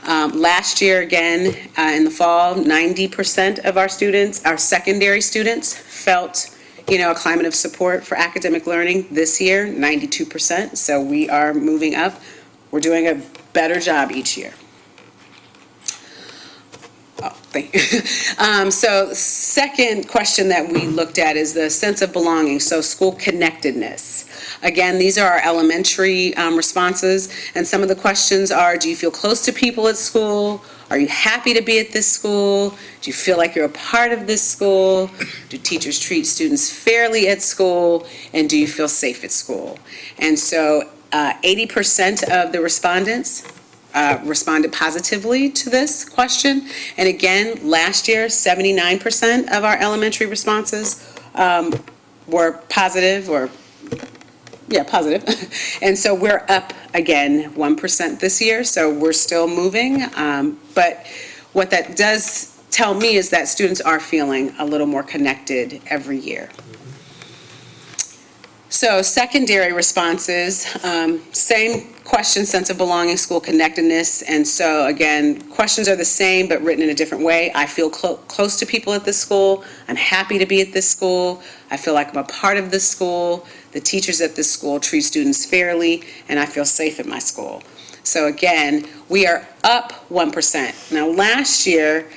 Last year, again, in the fall, 90% of our students, our secondary students, felt, a climate of support for academic learning. This year, 92%, so we are moving up. We're doing a better job each year. Oh, thank you. So second question that we looked at is the sense of belonging, so school connectedness. Again, these are our elementary responses, and some of the questions are, do you feel close to people at school? Are you happy to be at this school? Do you feel like you're a part of this school? Do teachers treat students fairly at school? And do you feel safe at school? And so 80% of the respondents responded positively to this question. And again, last year, 79% of our elementary responses were positive positive. And so we're up again 1% this year, so we're still moving. But what that does tell me is that students are feeling a little more connected every year. So secondary responses, same question, sense of belonging, school connectedness. And so again, questions are the same but written in a different way. I feel close to people at this school. I'm happy to be at this school. I feel like I'm a part of this school. The teachers at this school treat students fairly, and I feel safe at my school. So again, we are up 1%. Now last year,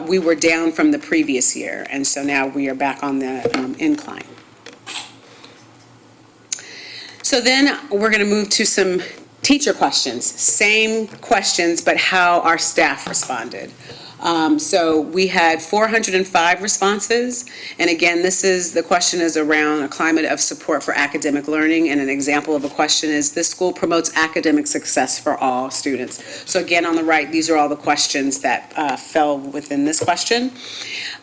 we were down from the previous year, and so now we are back on the incline. So then we're going to move to some teacher questions. Same questions, but how our staff responded. So we had 405 responses, and again, the question is around a climate of support for academic learning, and an example of a question is, this school promotes academic success for all students. So again, on the right, these are all the questions that fell within this question.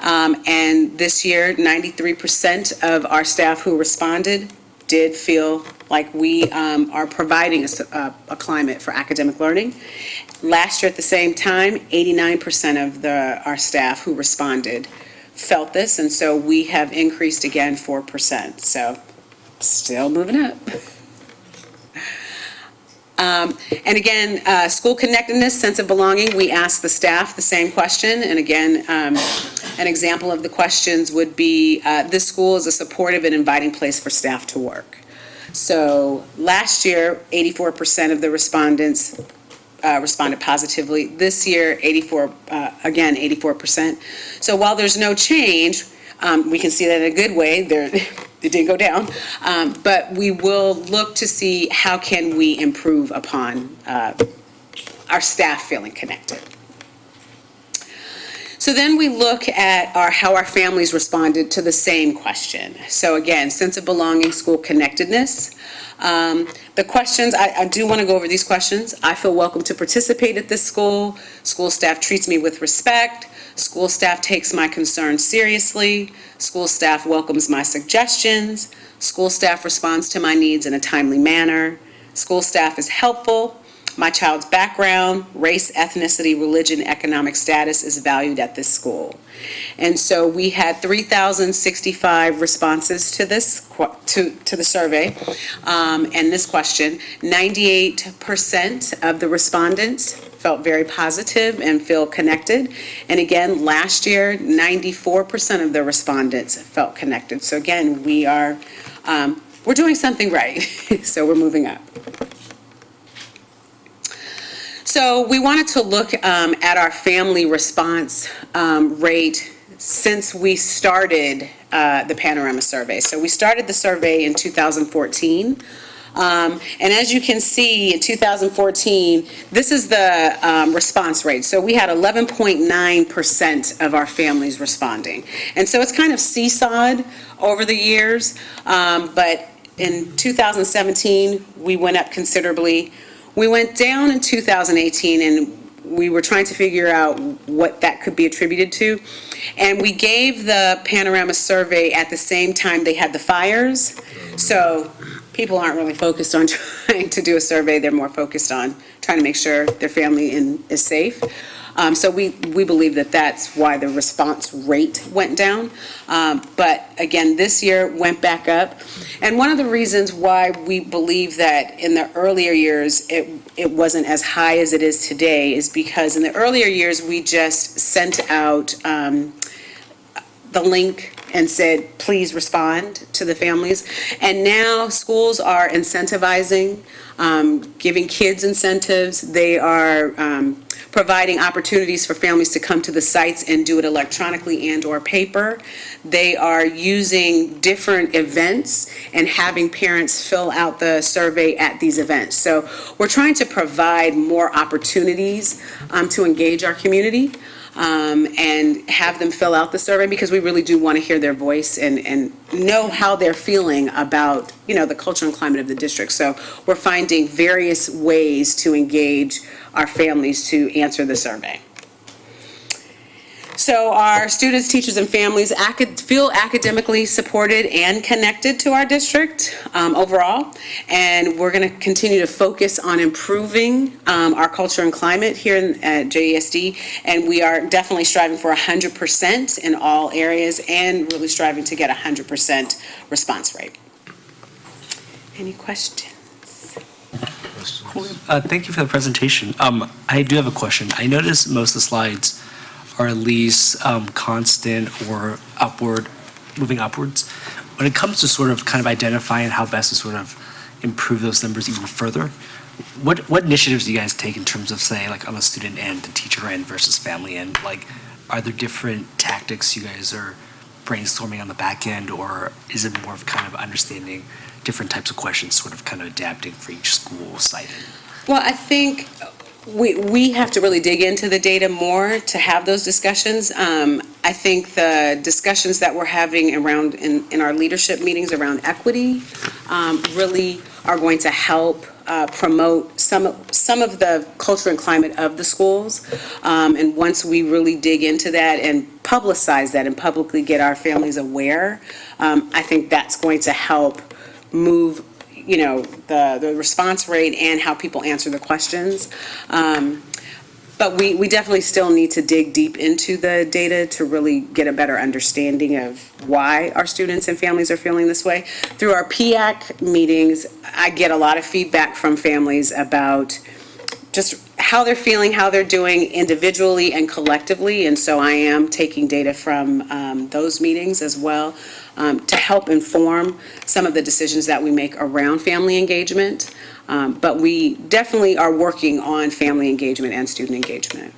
And this year, 93% of our staff who responded did feel like we are providing a climate for academic learning. Last year at the same time, 89% of our staff who responded felt this, and so we have increased again 4%. So still moving up. And again, school connectedness, sense of belonging, we asked the staff the same question. And again, an example of the questions would be, this school is a supportive and inviting place for staff to work. So last year, 84% of the respondents responded positively. This year, 84%. So while there's no change, we can see that in a good way. It didn't go down, but we will look to see how can we improve upon our staff feeling connected. So then we look at how our families responded to the same question. So again, sense of belonging, school connectedness. The questions, I do want to go over these questions. I feel welcome to participate at this school. School staff treats me with respect. School staff takes my concerns seriously. School staff welcomes my suggestions. School staff responds to my needs in a timely manner. School staff is helpful. My child's background, race, ethnicity, religion, economic status is valued at this school. And so we had 3,065 responses to this, to the survey and this question. 98% of the respondents felt very positive and feel connected. And again, last year, 94% of the respondents felt connected. So again, we're doing something right. So we're moving up. So we wanted to look at our family response rate since we started the Panorama Survey. So we started the survey in 2014. And as you can see, in 2014, this is the response rate. So we had 11.9% of our families responding. And so it's kind of seesawed over the years. But in 2017, we went up considerably. We went down in 2018, and we were trying to figure out what that could be attributed to. And we gave the Panorama Survey at the same time they had the fires. So people aren't really focused on trying to do a survey. They're more focused on trying to make sure their family is safe. So we believe that that's why the response rate went down. But again, this year went back up. And one of the reasons why we believe that in the earlier years it wasn't as high as it is today is because in the earlier years we just sent out the link and said, please respond to the families. And now schools are incentivizing, giving kids incentives. They are providing opportunities for families to come to the sites and do it electronically and or paper. They are using different events and having parents fill out the survey at these events. So we're trying to provide more opportunities to engage our community. And have them fill out the survey because we really do want to hear their voice and know how they're feeling about, the culture and climate of the district. So we're finding various ways to engage our families to answer the survey. So our students, teachers, and families feel academically supported and connected to our district overall. And we're going to continue to focus on improving our culture and climate here at JESD. And we are definitely striving for 100% in all areas and really striving to get 100% response rate. Any questions? Cool. Thank you for the presentation. I do have a question. I noticed most of the slides are at least constant or moving upwards. When it comes to sort of kind of identifying how best to sort of improve those numbers even further, what initiatives do you guys take in terms of, say, like on the student end, the teacher end versus family end? Like, are there different tactics you guys are brainstorming on the back end, or is it more of kind of understanding different types of questions, sort of kind of adapting for each school site? Well, I think we have to really dig into the data more to have those discussions. I think the discussions that we're having around in our leadership meetings around equity really are going to help promote some of the culture and climate of the schools. And once we really dig into that and publicize that and publicly get our families aware, I think that's going to help move the response rate and how people answer the questions. But we definitely still need to dig deep into the data to really get a better understanding of why our students and families are feeling this way. Through our PIAC meetings, I get a lot of feedback from families about just how they're feeling, how they're doing individually and collectively. And so I am taking data from those meetings as well to help inform some of the decisions that we make around family engagement. But we definitely are working on family engagement and student engagement.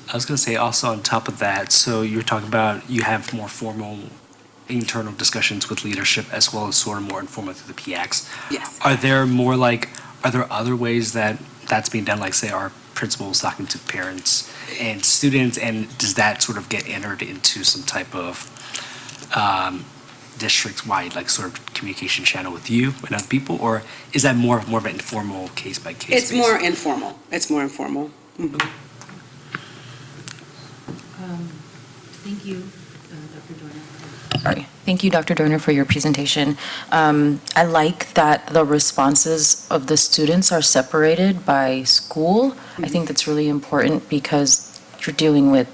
I was going to say also on top of that, so you're talking about you have more formal internal discussions with leadership as well as sort of more informal through the PIACs. Yes. Are there other ways that that's being done, like say our principals talking to parents and students, and does that sort of get entered into some type of district-wide, like sort of communication channel with you and other people, or is that more of an informal case-by-case It's basis? more informal. It's more informal. Mhm. Thank you, Dr. Dorner. Sorry. Thank you, Dr. Dorner, for your presentation. I like that the responses of the students are separated by school. I think that's really important because you're dealing with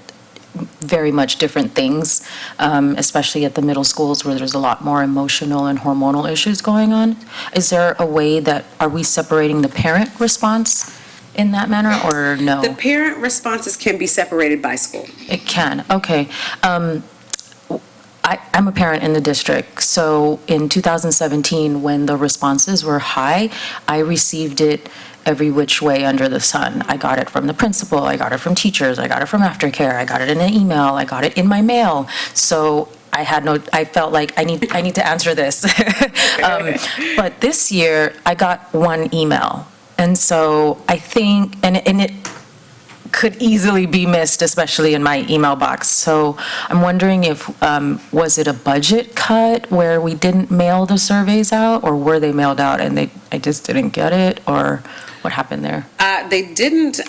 very much different things, especially at the middle schools where there's a lot more emotional and hormonal issues going on. Is there a way that, are we separating the parent response in that manner, or no? The parent responses can be separated by school. It can, okay. I'm a parent in the district, so in 2017, when the responses were high, I received it every which way under the sun. I got it from the principal, I got it from teachers, I got it from aftercare, I got it in an email, I got it in my mail. So I felt like I need to answer this. But this year, I got one email. And so I think, and it could easily be missed, especially in my email box. So I'm wondering if, was it a budget cut where we didn't mail the surveys out, or were they mailed out and I just didn't get it, or what happened there? They didn't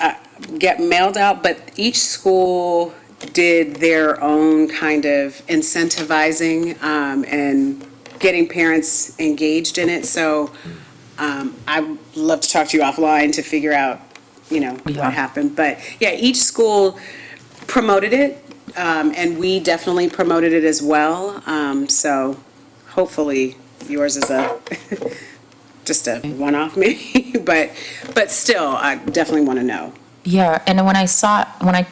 get mailed out, but each school did their own kind of incentivizing and getting parents engaged in it. So I'd love to talk to you offline to figure out, what happened. But yeah, each school promoted it, and we definitely promoted it as well. So hopefully yours is just a one-off maybe, but still, I definitely want to know. Yeah, and when I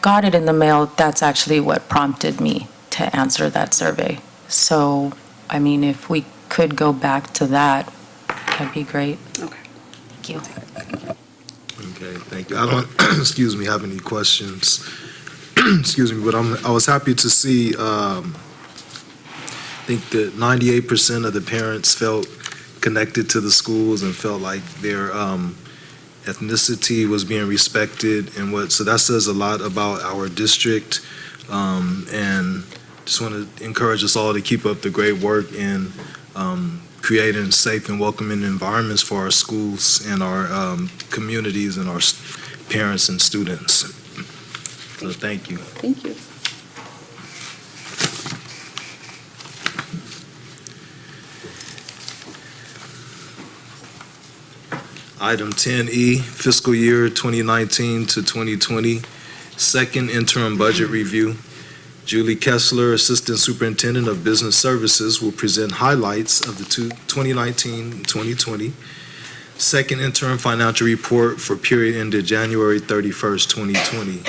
got it in the mail, that's actually what prompted me to answer that survey. So, I mean, if we could go back to that, that'd be great. Okay. Thank you. Okay, thank you. I don't, excuse me, have any questions. Excuse me, but I was happy to see, I think that 98% of the parents felt connected to the schools and felt like their ethnicity was being respected, and so that says a lot about our district. And just want to encourage us all to keep up the great work in creating safe and welcoming environments for our schools and our communities and our parents and students. So thank you. Thank you. Item 10E, fiscal year 2019 to 2020, second interim budget review. Julie Kessler, Assistant Superintendent of Business Services, will present highlights of the 2019-2020 second interim financial report for period ended January 31st, 2020.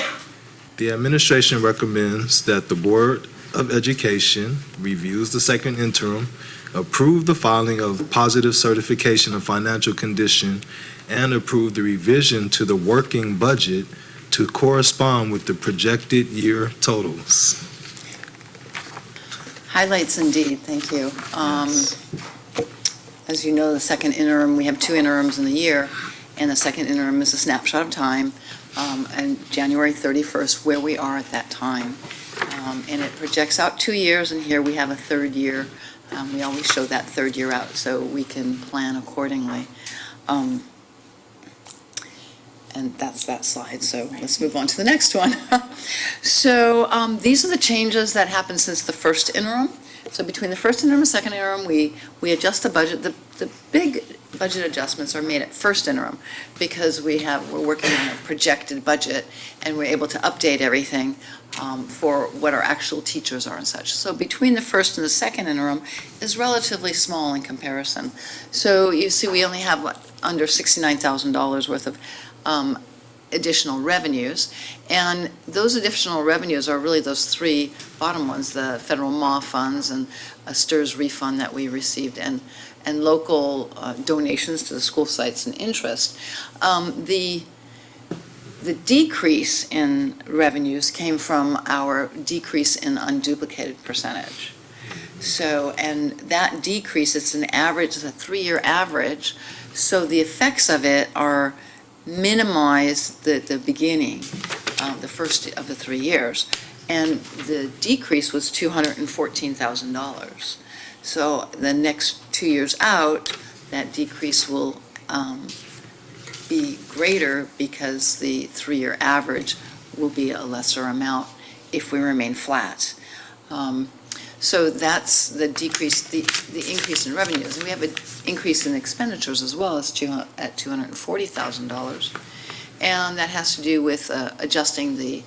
The administration recommends that the Board of Education reviews the second interim, approve the filing of positive certification of financial condition, and approve the revision to the working budget to correspond with the projected year totals. Highlights indeed, thank you. As you know, the second interim, we have two interims in the year, and the second interim is a snapshot of time, and January 31st, where we are at that time. And it projects out 2 years, and here we have a third year. We always show that third year out so we can plan accordingly. And that's that slide, so let's move on to the next one. So these are the changes that happened since the first interim. So between the first interim and second interim, we adjust the budget. The big budget adjustments are made at first interim because we're working on a projected budget, and we're able to update everything for what our actual teachers are and such. So between the first and the second interim is relatively small in comparison. So you see we only have under $69,000 worth of additional revenues, and those additional revenues are really those three bottom ones, the federal MAW funds and a STRS refund that we received, and local donations to the school sites and interest. The decrease in revenues came from our decrease in unduplicated percentage. So, and that decrease, it's an average, it's a 3-year average, so the effects of it are minimize the beginning, the first of the 3 years. And the decrease was $214,000. So the next 2 years out, that decrease will be greater because the 3-year average will be a lesser amount if we remain flat. So that's the decrease, the increase in revenues. And we have an increase in expenditures as well at $240,000. And that has to do with adjusting the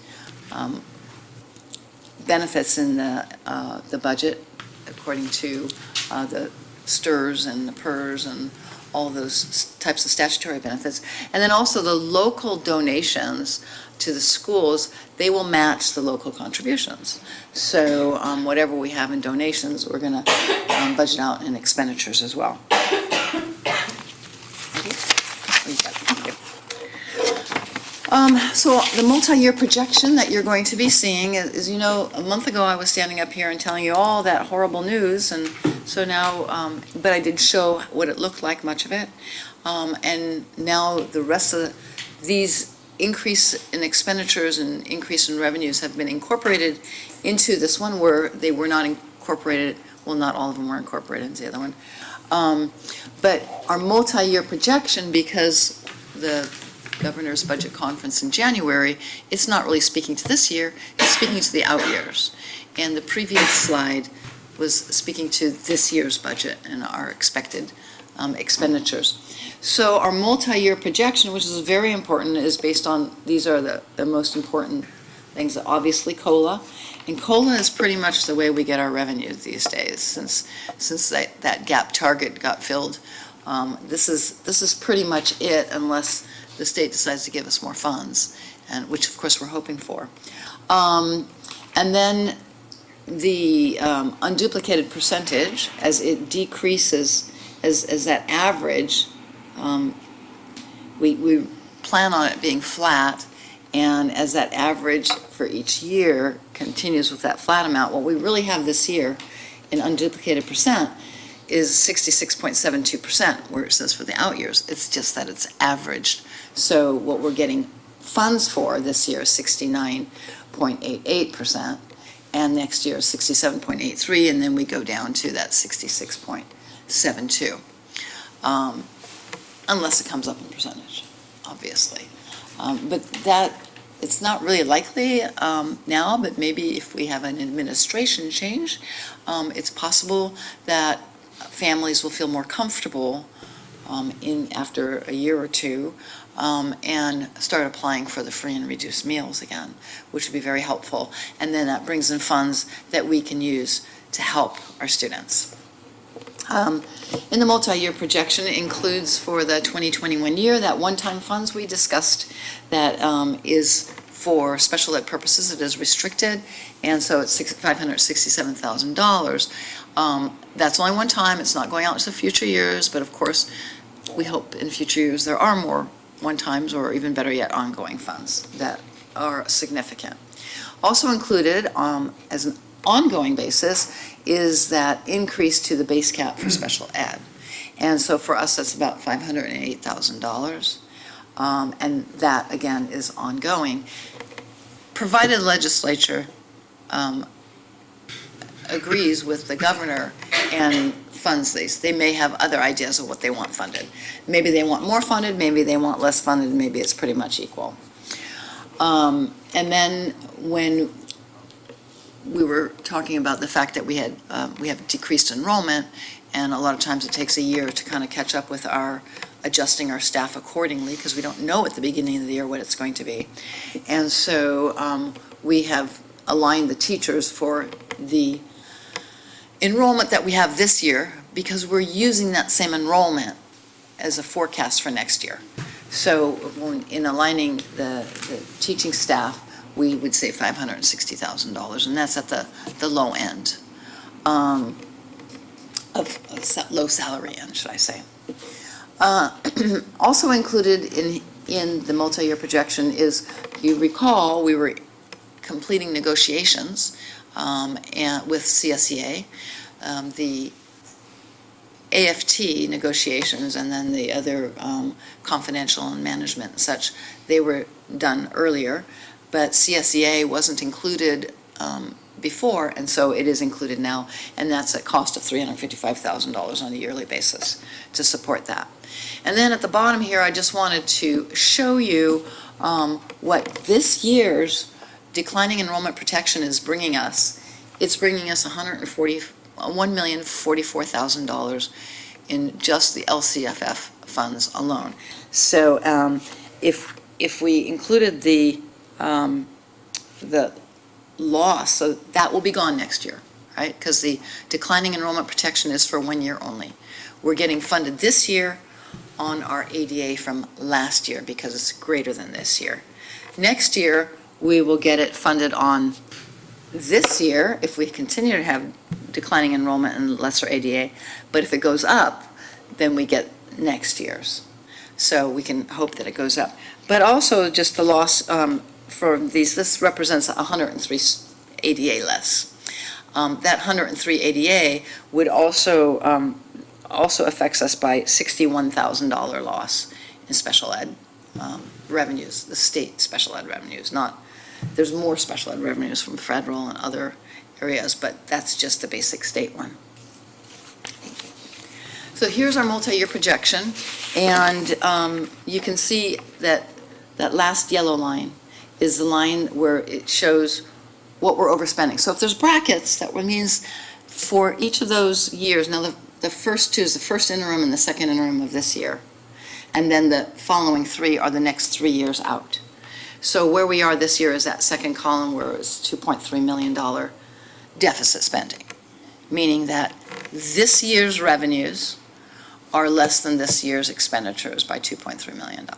benefits in the budget according to the STRS and the PERS and all those types of statutory benefits. And then also the local donations to the schools, they will match the local contributions. So whatever we have in donations, we're going to budget out in expenditures as well. So the multi-year projection that you're going to be seeing is, you know, a month ago I was standing up here and telling you all that horrible news, and so now, but I did show what it looked like, much of it, and now the rest of these increase in expenditures and increase in revenues have been incorporated into this one where they were not incorporated, well, not all of them were incorporated into the other one. But our multi-year projection, because the governor's budget conference in January, it's not really speaking to this year, it's speaking to the out years. And the previous slide was speaking to this year's budget and our expected expenditures. So our multi-year projection, which is very important, is based on, these are the most important things, obviously COLA. And COLA is pretty much the way we get our revenues these days, since that gap target got filled. This is pretty much it, unless the state decides to give us more funds, and which of course we're hoping for. And then the unduplicated percentage, as it decreases, as that average, we plan on it being flat, and as that average for each year continues with that flat amount, what we really have this year in unduplicated percent is 66.72%, where it says for the out years. It's just that it's averaged. So what we're getting funds for this year is 69.88%, and next year is 67.83%, and then we go down to that 66.72%, unless it comes up in percentage, obviously. But that, it's not really likely now, but maybe if we have an administration change, it's possible that families will feel more comfortable after a year or two and start applying for the free and reduced meals again, which would be very helpful. And then that brings in funds that we can use to help our students. In the multi-year projection, it includes for the 2021 year that one-time funds we discussed that is for special ed purposes. It is restricted, and so it's $567,000. That's only one time. It's not going out into future years, but of course, we hope in future years there are more one-times, or even better yet, ongoing funds that are significant. Also included as an ongoing basis is that increase to the base cap for special ed. And so for us, that's about $508,000. And that, again, is ongoing, provided the legislature agrees with the governor and funds these. They may have other ideas of what they want funded. Maybe they want more funded, maybe they want less funded, maybe it's pretty much equal. And then when we were talking about the fact that we have decreased enrollment, and a lot of times it takes a year to kind of catch up with adjusting our staff accordingly, because we don't know at the beginning of the year what it's going to be. And so we have aligned the teachers for the enrollment that we have this year, because we're using that same enrollment as a forecast for next year. So in aligning the teaching staff, we would say $560,000, and that's at the low end of low salary end, should I say. Also included in the multi-year projection is, you recall, we were completing negotiations and with CSEA. The AFT negotiations and then the other confidential and management and such, they were done earlier, but CSEA wasn't included before, and so it is included now, and that's a cost of $355,000 on a yearly basis to support that. And then at the bottom here, I just wanted to show you what this year's declining enrollment protection is bringing us. It's bringing us $1,044,000 in just the LCFF funds alone. So if we included the loss, so that will be gone next year, right? Because the declining enrollment protection is for 1 year only. We're getting funded this year on our ADA from last year because it's greater than this year. Next year, we will get it funded on this year if we continue to have declining enrollment and lesser ADA, but if it goes up, then we get next year's. So we can hope that it goes up. But also just the loss for these, this represents 103 ADA less. That 103 ADA would also affects us by $61,000 loss in special ed revenues, the state special ed revenues. There's more special ed revenues from federal and other areas, but that's just the basic state one. So here's our multi-year projection, and you can see that that last yellow line is the line where it shows what we're overspending. So if there's brackets, that means for each of those years, now the first two is the first interim and the second interim of this year, and then the following three are the next 3 years out. So where we are this year is that second column where it's $2.3 million deficit spending, meaning that this year's revenues are less than this year's expenditures by $2.3 million.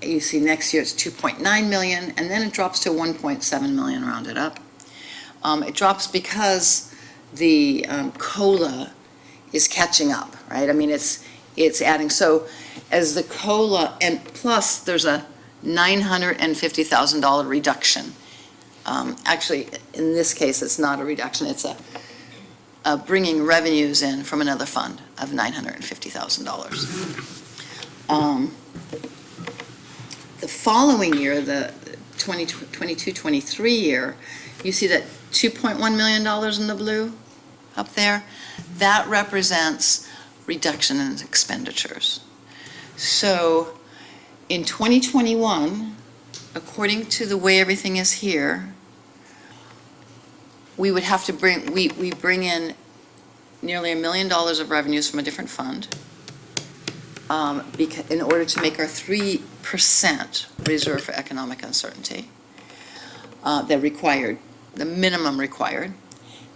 You see next year it's 2.9 million, and then it drops to 1.7 million rounded up. It drops because the COLA is catching up, right? I mean, it's adding. So as the COLA, and plus there's a $950,000 reduction. Actually, in this case, it's not a reduction. It's a bringing revenues in from another fund of $950,000. The following year, the 2022-23 year, you see that $2.1 million in the blue up there. That represents reduction in expenditures. So in 2021, according to the way everything is here, we would have to we bring in nearly $1 million of revenues from a different fund in order to make our 3% reserve for economic uncertainty, the minimum required.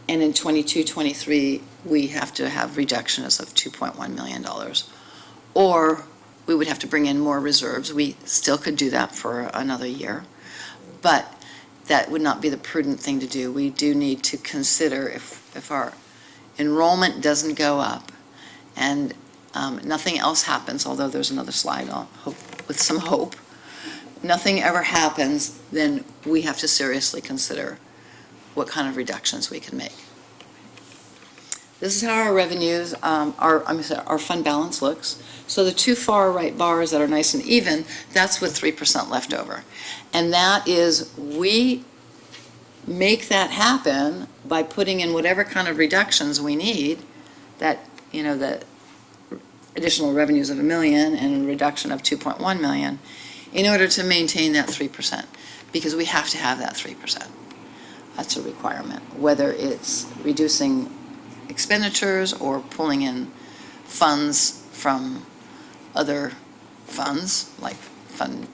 And in 22-23, we have to have reductions of $2.1 million. Or we would have to bring in more reserves. We still could do that for another year, but that would not be the prudent thing to do. We do need to consider if our enrollment doesn't go up and nothing else happens, although there's another slide on hope, with some hope, nothing ever happens, then we have to seriously consider what kind of reductions we can make. This is how our revenues, our fund balance looks. So the two far right bars that are nice and even, that's with 3% left over. And that is, we make that happen by putting in whatever kind of reductions we need, that, the additional revenues of $1 million and a reduction of $2.1 million, in order to maintain that 3%, because we have to have that 3%. That's a requirement, whether it's reducing expenditures or pulling in funds from other funds, like Fund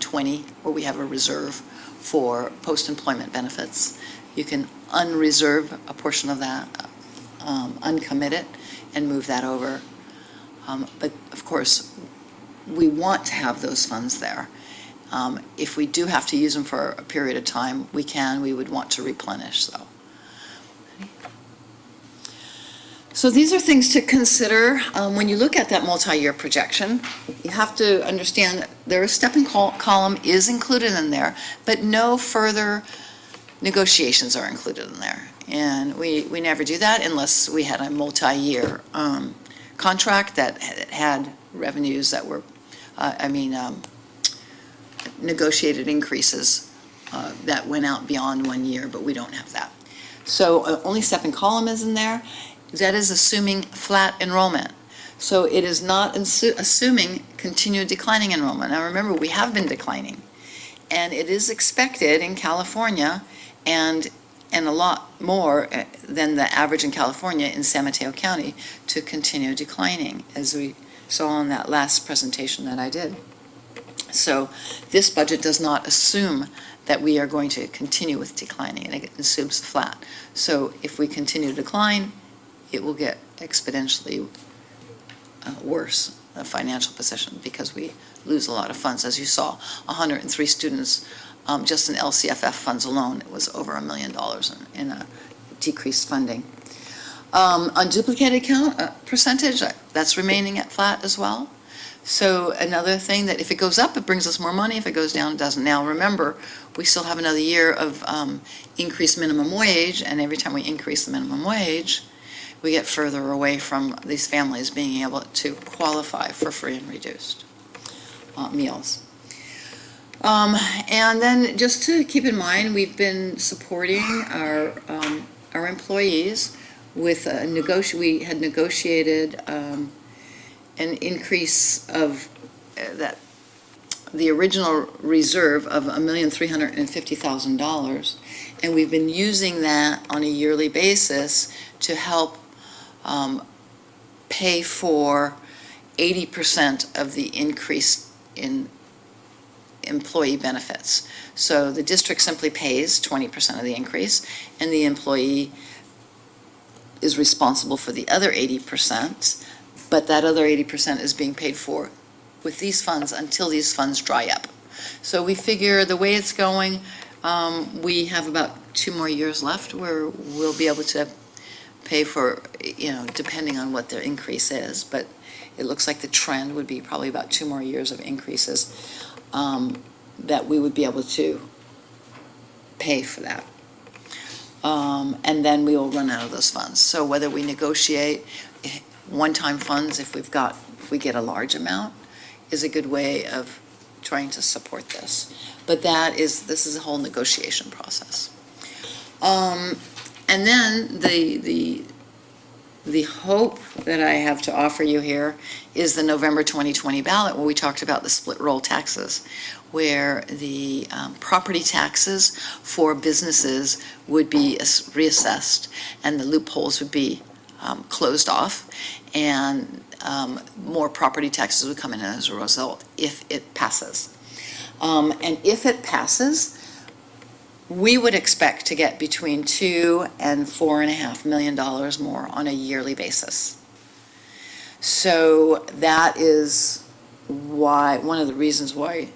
20, where we have a reserve for post-employment benefits. You can unreserve a portion of that, uncommit it, and move that over. But of course, we want to have those funds there. If we do have to use them for a period of time, we would want to replenish, though. So these are things to consider when you look at that multi-year projection. You have to understand that their stepping column is included in there, but no further negotiations are included in there. And we never do that unless we had a multi-year contract that had revenues that were, negotiated increases that went out beyond 1 year, but we don't have that. So only step and column is in there. That is assuming flat enrollment. So it is not assuming continued declining enrollment. Now remember, we have been declining. And it is expected in California and a lot more than the average in California in San Mateo County to continue declining, as we saw in that last presentation that I did. So this budget does not assume that we are going to continue with declining, and it assumes flat. So if we continue to decline, it will get exponentially worse, a financial position, because we lose a lot of funds. As you saw, 103 students, just in LCFF funds alone, it was over $1 million in decreased funding. Unduplicated count percentage, that's remaining at flat as well. So another thing that if it goes up, it brings us more money. If it goes down, it doesn't. Now remember, we still have another year of increased minimum wage, and every time we increase the minimum wage, we get further away from these families being able to qualify for free and reduced meals. And then just to keep in mind, we've been supporting our employees with we had negotiated an increase of the original reserve of $1,350,000, and we've been using that on a yearly basis to help pay for 80% of the increase in employee benefits. So the district simply pays 20% of the increase, and the employee is responsible for the other 80%, but that other 80% is being paid for with these funds until these funds dry up. So we figure the way it's going, we have about 2 more years left where we'll be able to pay for, depending on what their increase is, but it looks like the trend would be probably about 2 more years of increases that we would be able to pay for that. And then we will run out of those funds. So whether we negotiate one-time funds, if we get a large amount, is a good way of trying to support this. But this is a whole negotiation process. And then the hope that I have to offer you here is the November 2020 ballot, where we talked about the split roll taxes, where the property taxes for businesses would be reassessed and the loopholes would be closed off, and more property taxes would come in as a result if it passes. And if it passes, we would expect to get between $2 and $4.5 million more on a yearly basis. So that is one of the reasons why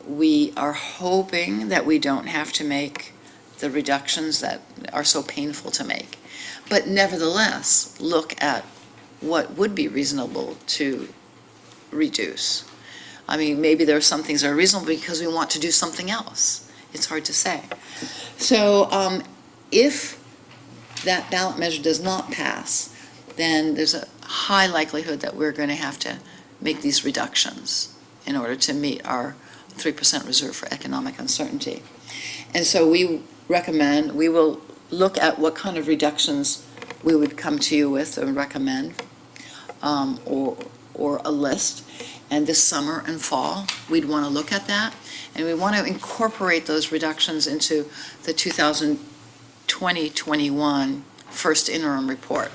we are hoping that we don't have to make the reductions that are so painful to make. But nevertheless, look at what would be reasonable to reduce. I mean, maybe there are some things that are reasonable because we want to do something else. It's hard to say. So if that ballot measure does not pass, then there's a high likelihood that we're going to have to make these reductions in order to meet our 3% reserve for economic uncertainty. And so we will look at what kind of reductions we would come to you with and recommend, or a list. And this summer and fall, we'd want to look at that. And we want to incorporate those reductions into the 2020-21 first interim report.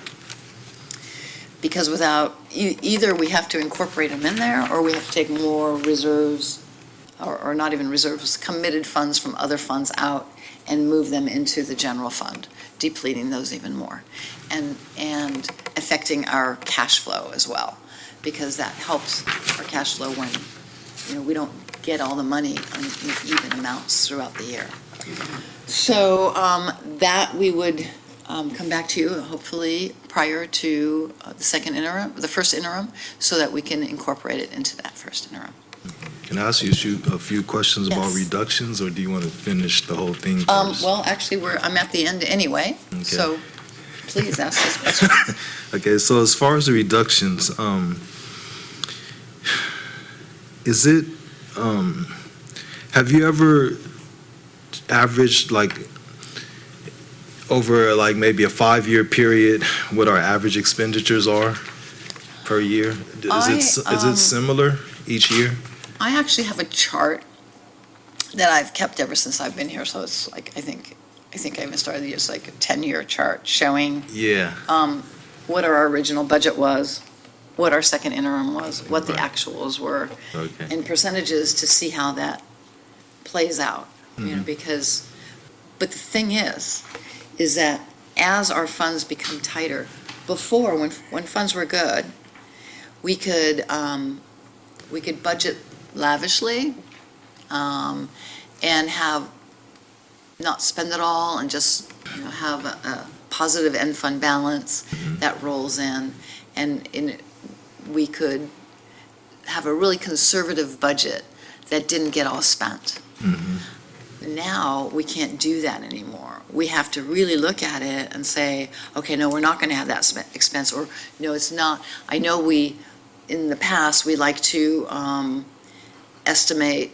Because without, either we have to incorporate them in there, or we have to take more reserves, or not even reserves, committed funds from other funds out and move them into the general fund, depleting those even more, and affecting our cash flow as well, because that helps our cash flow when we don't get all the money in even amounts throughout the year. So that we would come back to you hopefully prior to the first interim, so that we can incorporate it into that first interim. Can I ask you a few questions about Yes. reductions, or do you want to finish the whole thing first? Well, actually, I'm at the end anyway, Okay. so please ask this question. Okay, so as far as the reductions, is it, have you ever averaged like over like maybe a 5-year period what our average expenditures are per year? Is it similar each year? I actually have a chart that I've kept ever since I've been here, so it's like, I think I even started the year, it's like a 10-year chart showing Yeah, what our original budget was, what our second interim was, what the Right. actuals were, okay. and percentages to see how that plays out, Mm-hmm. because, but the thing is that as our funds become tighter, before, when funds were good, we could budget lavishly, and not spend it all and just, have a positive end fund balance that rolls in, and we could have a really conservative budget that didn't get all spent. Mhm. Now, we can't do that anymore. We have to really look at it and say, okay, no, we're not going to have that expense, or no, it's not. I know in the past, we like to estimate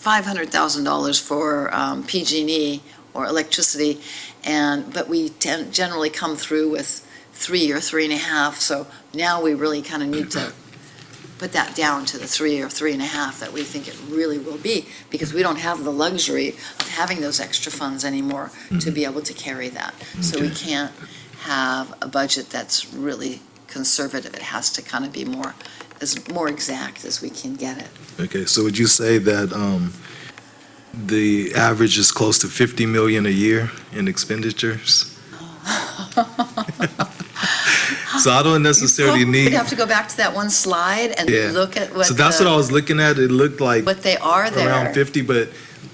$500,000 for PG&E or electricity, but we generally come through with 3 or 3.5, so now we really kind of need to put that down to the 3 or 3.5 that we think it really will be, because we don't have the luxury of having those extra funds anymore to be able to carry that. So we can't have a budget that's really conservative. It has to kind of be more exact as we can get it. Okay, so would you say that the average is close to 50 million a year in expenditures? So I don't necessarily We'd need, have to go back to that one slide and Yeah. look at what so that's what I was looking at. It looked like what they are there. around 50, but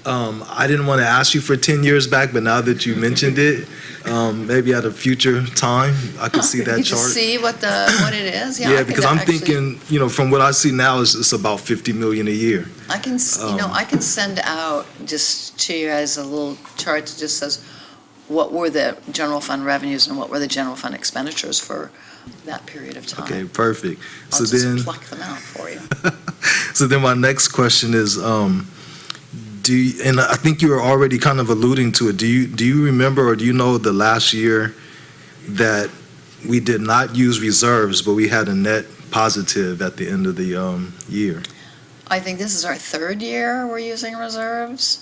I didn't want to ask you for 10 years back, but now that you mentioned it, maybe at a future time, I could see that You chart. just see what it is? Yeah, I Yeah, think because that I'm actually- thinking, from what I see now, it's about 50 million a year. I can, I can send out just to you guys a little chart that just says what were the general fund revenues and what were the general fund expenditures for that period of time. Okay, perfect. I'll So just then, pluck them out for you. so then my next question is, and I think you were already kind of alluding to it, do you remember, or do you know the last year that we did not use reserves, but we had a net positive at the end of the year? I think this is our third year we're using reserves.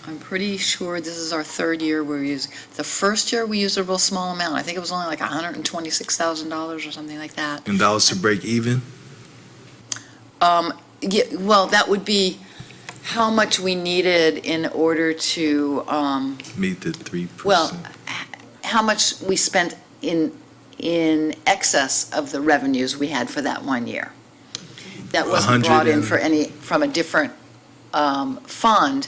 I'm pretty sure this is our third year we're using. The first year, we used a real small amount. I think it was only like $126,000 or something like that. And that was to break even? Yeah, well, that would be how much we needed in order to, Meet the 3%? well, how much we spent in excess of the revenues we had for that one year. That wasn't brought in from a different fund.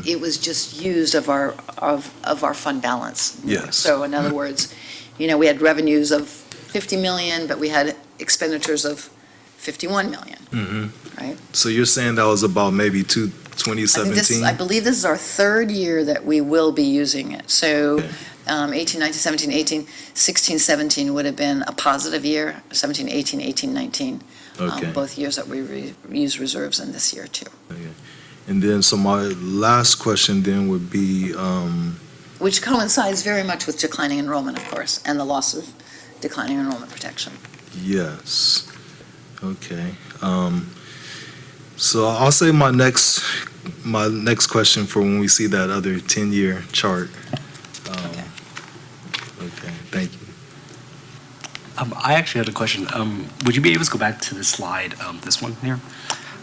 It was just used of our fund balance. Yes. So in other words, we had revenues of 50 million, but we had expenditures of 51 million, right? So you're saying that was about maybe I think 2017? I believe this is our third year that we will be using it. So Okay. 18, 19, 17, 18, 16, 17 would have been a positive year, 17, 18, 18, 19. Okay. Both years that we use reserves in this year too. And then, so my last question then would be, Which coincides very much with declining enrollment, of course, and the loss of declining enrollment protection. yes, okay. So I'll say my next question for when we see that other 10-year chart. Okay. Okay, thank you. I actually had a question. Would you be able to go back to the slide, this one here?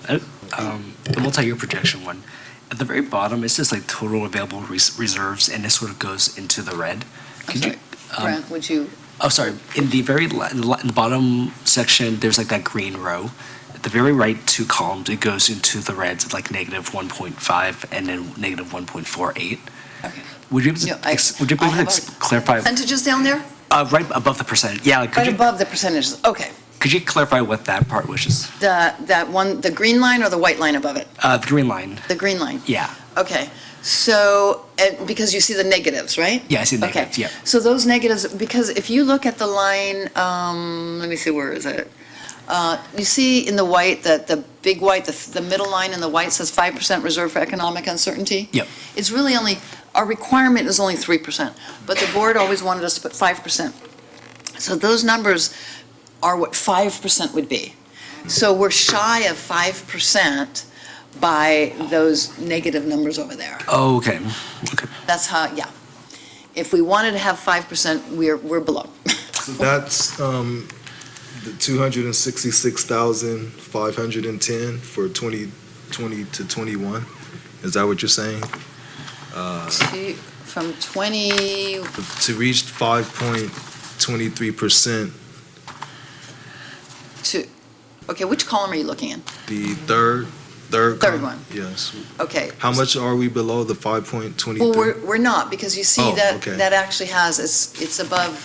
The multi-year projection one. At the very bottom, it says like total available reserves, and this sort of goes into the red. Could you? Brent, would you? Oh, sorry. In the very in the bottom section, there's like that green row. At the very right two columns, it goes into the red, like -1.5 and then -1.48. Okay. Would you be able to, would you be able to clarify? Percentages down there? Right above the percentage. Yeah. Like, could Right you, above the percentages, okay. Could you clarify what that part was? Just That one, the green line or the white line above it? the green line. The green line. Yeah. Okay, so, because you see the negatives, right? Yeah, I see Okay. negatives. Yeah. So those negatives, because if you look at the line, let me see, where is it? You see in the white, that the big white, the middle line in the white says 5% reserved for economic uncertainty? Yep. It's really only, our requirement is only 3%, but the board always wanted us to put 5%. So those numbers are what 5% would be. So we're shy of 5% by those negative numbers over there. Oh, okay. Okay. That's how, yeah. If we wanted to have 5%, we're below. So that's the 266,510 for 2020 to 21. Is that what you're saying? From 20, To reach 5.23%, to, okay, which column are you looking in? the third Third column? one. Yes. Okay. How much are we below the 5.23? Well, we're not, because you see Oh, that, okay. that actually has, it's above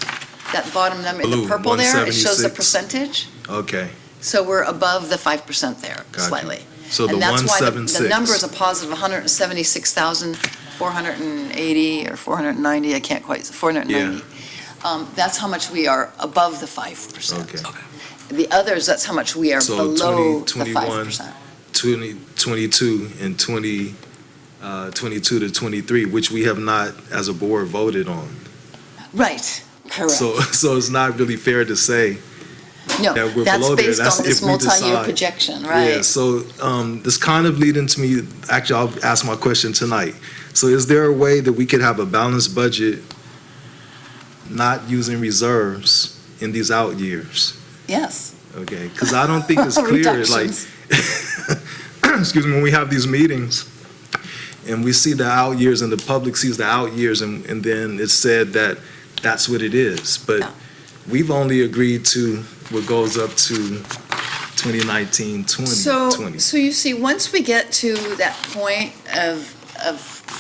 that bottom number, in the Blue, purple there, it shows the 176. percentage. Okay, So we're above the 5% there, Gotcha. slightly. so the And that's why the 176. number is a positive 176,480 or 490, I can't quite, 490. That's how much we are above the 5%. Okay. The others, that's how much we are So below the 2021, 5%. 2022 and 2022 to 23, which we have not, as a board, voted on. Right, correct. So it's not really fair to say No, that we're that's below there. based That's on this if we multi-year decide. projection, Yeah, right? so this kind of leading to me, actually, I'll ask my question tonight. So is there a way that we could have a balanced budget, not using reserves in these out years? Yes. Okay, because I don't think it's clear, like, Reductions. excuse me, when we have these meetings and we see the out years and the public sees the out years and then it's said that that's what it is. But Yeah. we've only agreed to what goes up to 2019, 2020. So you see, once we get to that point of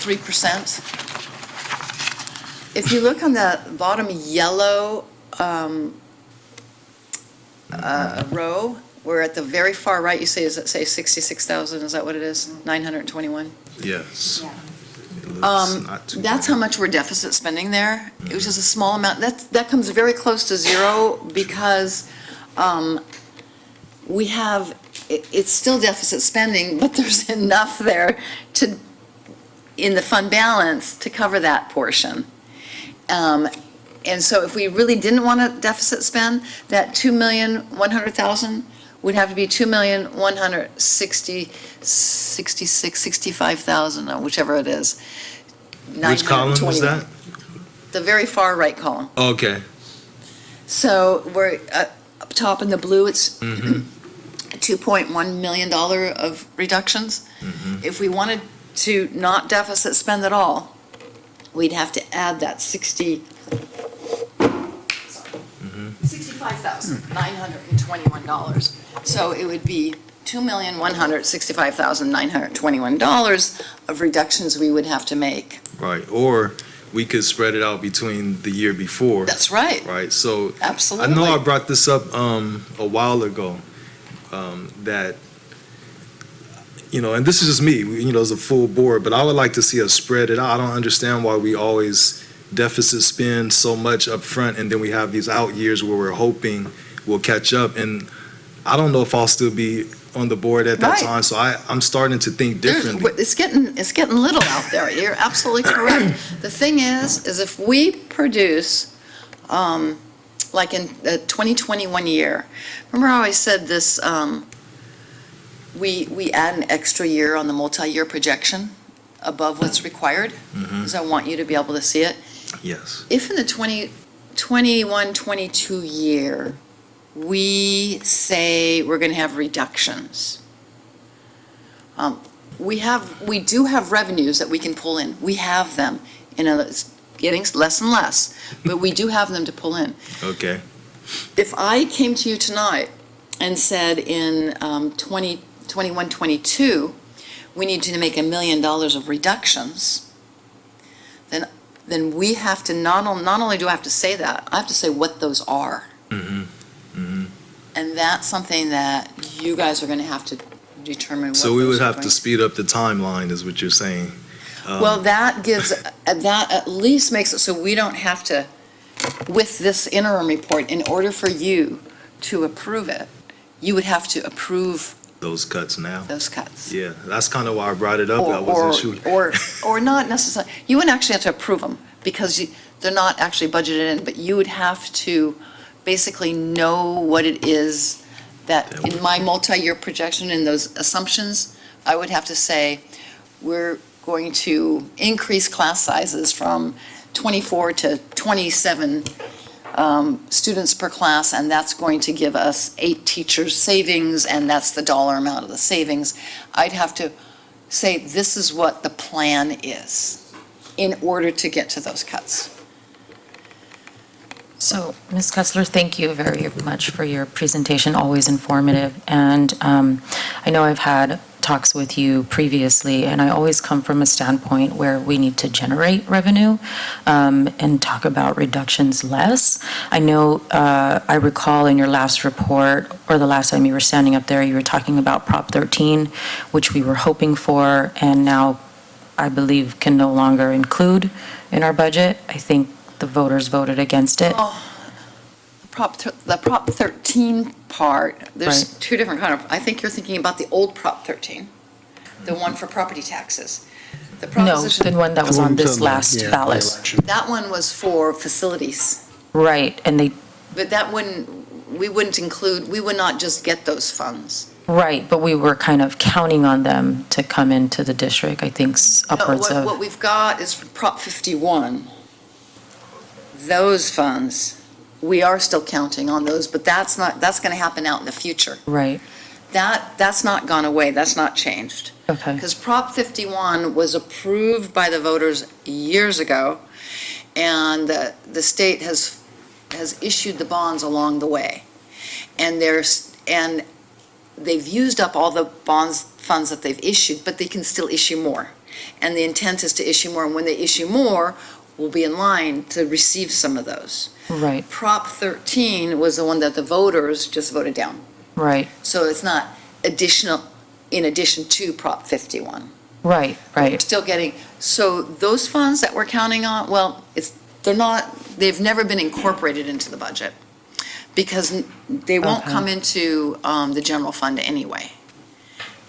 3%, if you look on the bottom yellow row, we're at the very far right, you say, is it say 66,000, is that what it is? 921? Yes. It looks not too That's bad. how much we're deficit spending there. It was just a small amount. That comes very close to zero because we have, it's still deficit spending, but there's enough there to, in the fund balance, to cover that portion. And so if we really didn't want to deficit spend, that 2,100,000 would have to be 2,165,000, or whichever it is. Which column is 921. that? The very far right column. Okay. So we're up top in the blue, it's Mm-hmm. $2.1 million of reductions. Mm-hmm. If we wanted to not deficit spend at all, we'd have to add that $65,921. So it would be $2,165,921 of reductions we would have to make. Right. Or we could spread it out between the year before. That's right, Right. So I absolutely. know I brought this up a while ago, that, and this is just me, as a full board, but I would like to see us spread it out. I don't understand why we always deficit spend so much up front and then we have these out years where we're hoping we'll catch up. And I don't know if I'll still be on the board at that Right. time, so I'm starting to think differently. It's getting little out there. You're absolutely correct. The thing is if we produce, like in the 2021 year, remember how I said this, we add an extra year on the multi-year projection above what's required? Because I want you to be able to see it. Yes. If in the 21-22 year, we say we're going to have reductions, we do have revenues that we can pull in. We have them, it's getting less and less, but we do have them to pull in. Okay. If I came to you tonight and said in 21-22, we need to make $1 million of reductions, then we have to, not only do I have to say that, I have to say what those are. Mm-hmm. Mm-hmm. And that's something that you guys are going to have to determine what So we those would are have going to speed up the timeline, is what you're saying. Well, that gives, that at least makes it so we don't have to, with this interim report, in order for you to approve it, you would have to approve Those cuts now. those cuts. Yeah, that's kind of why I brought it up. I wasn't sure. Or not necessarily, you wouldn't actually have to approve them, because they're not actually budgeted in, but you would have to basically know what it is that, in my multi-year projection and those assumptions, I would have to say, we're going to increase class sizes from 24 to 27 students per class, and that's going to give us 8 teachers savings, and that's the dollar amount of the savings. I'd have to say, this is what the plan is in order to get to those cuts. So, Ms. Kessler, thank you very much for your presentation, always informative. And I know I've had talks with you previously, and I always come from a standpoint where we need to generate revenue and talk about reductions less. I know, I recall in your last report, or the last time you were standing up there, you were talking about Prop 13, which we were hoping for, and now I believe can no longer include in our budget. I think the voters voted against it. The Prop 13 part, there's Right. two different kind of, I think you're thinking about the old Prop 13, the one for property taxes. The No, proposition, the one that was on this last ballot. that one was for facilities, Right, and they, but that wouldn't, we wouldn't include, we would not just get those funds. right, but we were kind of counting on them to come into the district, I think upwards No, of. what we've got is for Prop 51, those funds, we are still counting on those, but that's going to happen out in the future. Right, That's not gone away, that's not changed. okay, Because Prop 51 was approved by the voters years ago, and the state has issued the bonds along the way. And they've used up all the funds that they've issued, but they can still issue more. And the intent is to issue more, and when they issue more, we'll be in line to receive some of those. right, Prop 13 was the one that the voters just voted down. right, So it's not additional, in addition to Prop 51. right, We're right, still getting, so those funds that we're counting on, well, they've never been incorporated into the budget, because they won't Okay. come into the general fund anyway.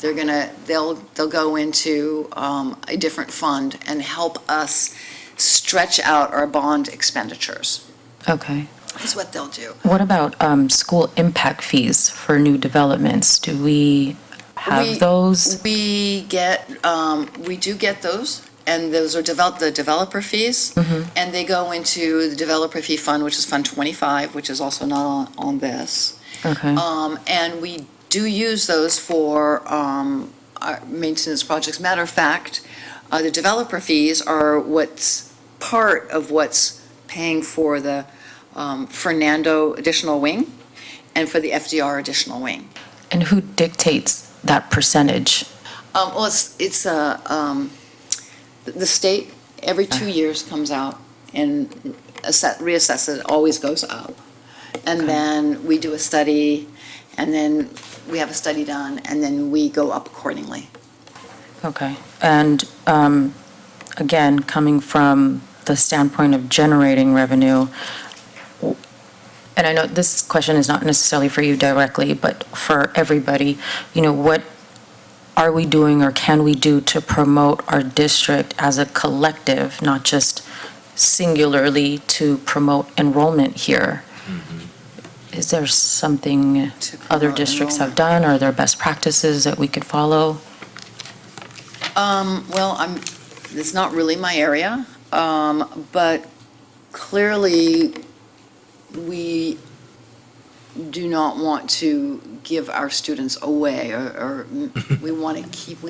They'll go into a different fund and help us stretch out our bond expenditures, okay. is what they'll do. What about school impact fees for new developments? Do we have those? We do get those, and those are the developer fees, and they go into the developer fee fund, which is Fund 25, which is also not on this. Okay, And we do use those for our maintenance projects. Matter of fact, the developer fees are what's part of what's paying for the Fernando additional wing and for the FDR additional wing. and who dictates that percentage? Well, it's the state, every 2 years comes out and reassesses, it always goes up. And then we do a study, and then we have a study done, and then we go up accordingly. Okay, and again, coming from the standpoint of generating revenue, and I know this question is not necessarily for you directly, but for everybody, what are we doing or can we do to promote our district as a collective, not just singularly to promote enrollment here? Is there something other districts have done, or are there best practices that we could follow? Well, it's not really my area, but clearly, we do not want to give our students away, or we want to keep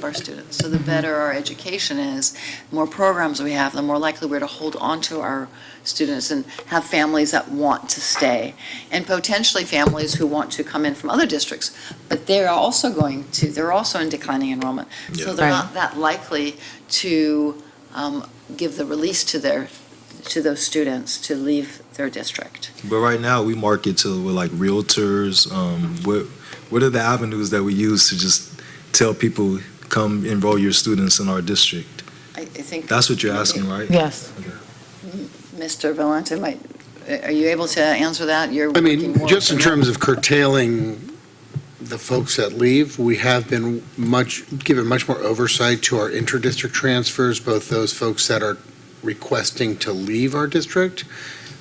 our students. So the better our education is, the more programs we have, the more likely we're to hold on to our students and have families that want to stay, and potentially families who want to come in from other districts, but they're also in declining enrollment. So they're Right. not that likely to give the release to their to those students to leave their district. But right now, we market to with like realtors. What are the avenues that we use to just tell people, come enroll your students in our district? I think. That's what you're asking, right? Yes. Mr. Valente, are you able to answer that? You're I working mean, more just in with them. terms of curtailing the folks that leave, we have been given much more oversight to our inter-district transfers, both those folks that are requesting to leave our district.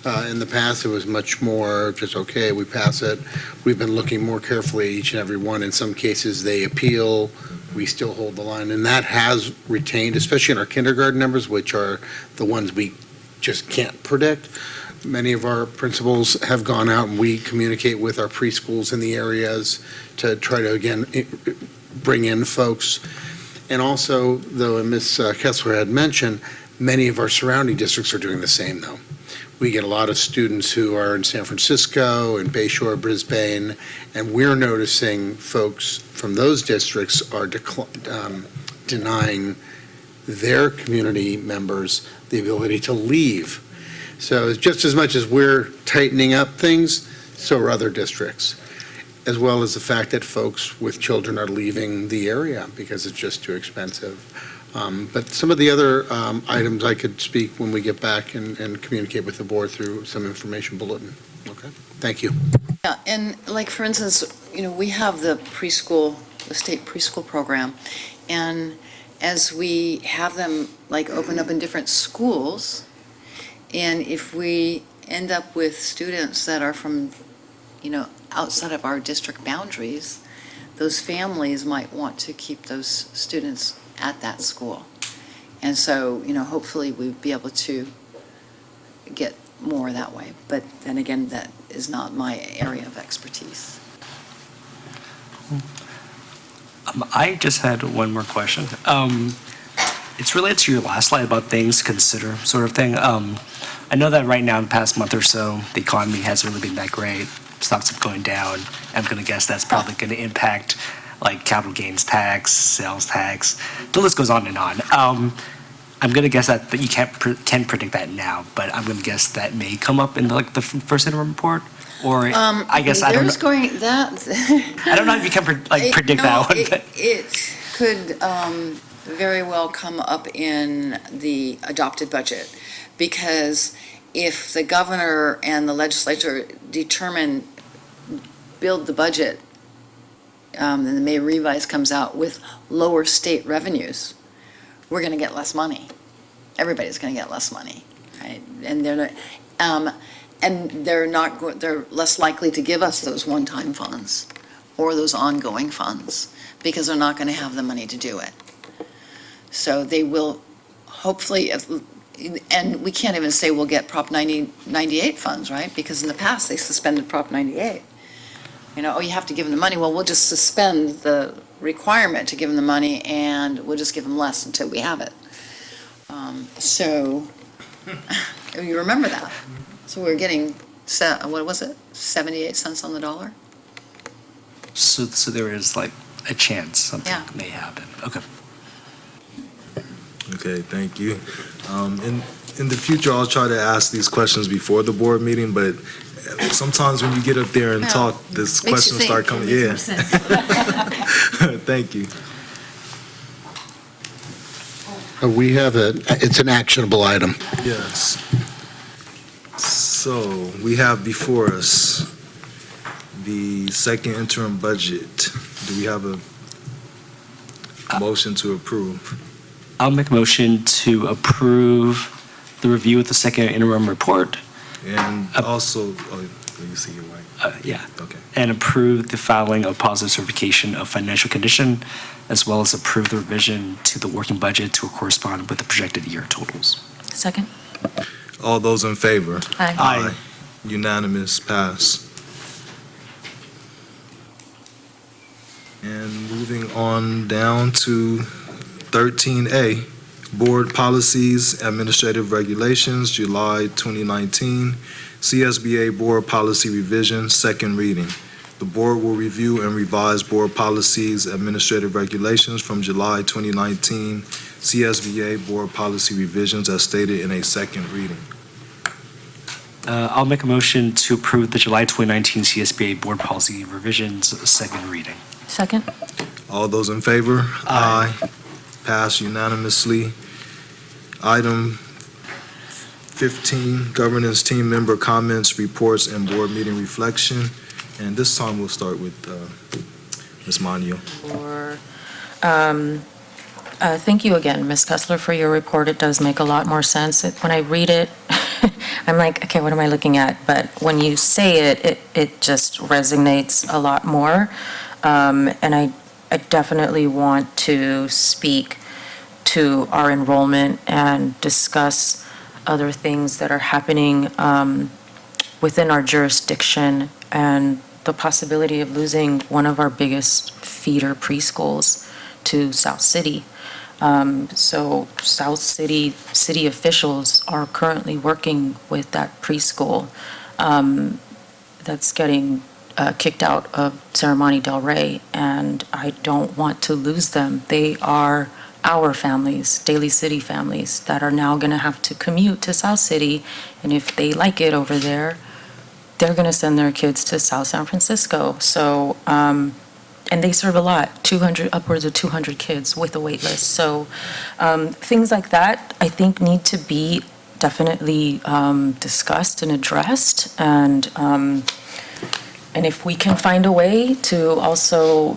In the past, it was much more just, okay, we pass it. We've been looking more carefully at each and every one. In some cases, they appeal, we still hold the line. And that has retained, especially in our kindergarten numbers, which are the ones we just can't predict. Many of our principals have gone out and we communicate with our preschools in the areas to try to, again, bring in folks. And also, though, Ms. Kessler had mentioned, many of our surrounding districts are doing the same, though. We get a lot of students who are in San Francisco and Bayshore, Brisbane, and we're noticing folks from those districts are denying their community members the ability to leave. So just as much as we're tightening up things, so are other districts, as well as the fact that folks with children are leaving the area because it's just too expensive. But some of the other items I could speak when we get back and communicate with the board through some information bulletin. Okay, thank you. Yeah, and like, for instance, we have the state preschool program, and as we have them like open up in different schools, and if we end up with students that are from, outside of our district boundaries, those families might want to keep those students at that school. And so, hopefully we'd be able to get more that way. But then again, that is not my area of expertise. I just had one more question. It's related to your last slide about things to consider sort of thing. I know that right now in the past month or so, the economy hasn't really been that great. Stocks are going down. I'm going to guess that's probably going to impact like capital gains tax, sales tax. The list goes on and on. I'm going to guess that you can't predict that now, but I'm going to guess that may come up in the first interim report. Or I guess I don't know. I don't know if you can predict that one. But. It could very well come up in the adopted budget, because if the governor and the legislature build the budget, and the May revise comes out with lower state revenues, we're going to get less money. Everybody's going to get less money, right? And they're less likely to give us those one-time funds or those ongoing funds, because they're not going to have the money to do it. So they will hopefully, and we can't even say we'll get Prop 98 funds, right? Because in the past, they suspended Prop 98. You have to give them the money. Well, we'll just suspend the requirement to give them the money, and we'll just give them less until we have it. So you remember that. So we're getting, what was it, 78 cents on the dollar? So there is like a chance something may happen. Okay. Okay, thank you. In the future, I'll try to ask these questions before the board meeting, but sometimes when you get up there and talk, this questions start coming. Yeah. Thank you. We have it's an actionable item. Yes. So we have before us the second interim budget. Do we have a motion to approve? I'll make a motion to approve the review of the second interim report. And also, let me see your mic. Yeah. Okay. And approve the filing of positive certification of financial condition, as well as approve the revision to the working budget to correspond with the projected year totals. Second. All those in favor? Aye. Unanimous, pass. And moving on down to 13A, Board Policies, Administrative Regulations, July 2019, CSBA Board Policy Revision, second reading. The board will review and revise board policies, administrative regulations from July 2019, CSBA Board Policy Revisions as stated in a second reading. I'll make a motion to approve the July 2019 CSBA Board Policy Revisions, second reading. Second? All those in favor? Aye. Passed unanimously. Item 15, governance team member comments, reports, and board meeting reflection. And this time we'll start with Ms. Manio. Thank you again, Ms. Kessler, for your report. It does make a lot more sense. When I read it, I'm like, okay, what am I looking at? But when you say it, it just resonates a lot more. And I definitely want to speak to our enrollment and discuss other things that are happening within our jurisdiction and the possibility of losing one of our biggest feeder preschools to South City. So South City officials are currently working with that preschool that's getting kicked out of Serramonte Del Rey, and I don't want to lose them. They are our families, Daly City families, that are now going to have to commute to South City, and if they like it over there, they're going to send their kids to South San Francisco. So, and they serve a lot, upwards of 200 kids with a wait list. So things like that, I think, need to be definitely discussed and addressed. And if we can find a way to also,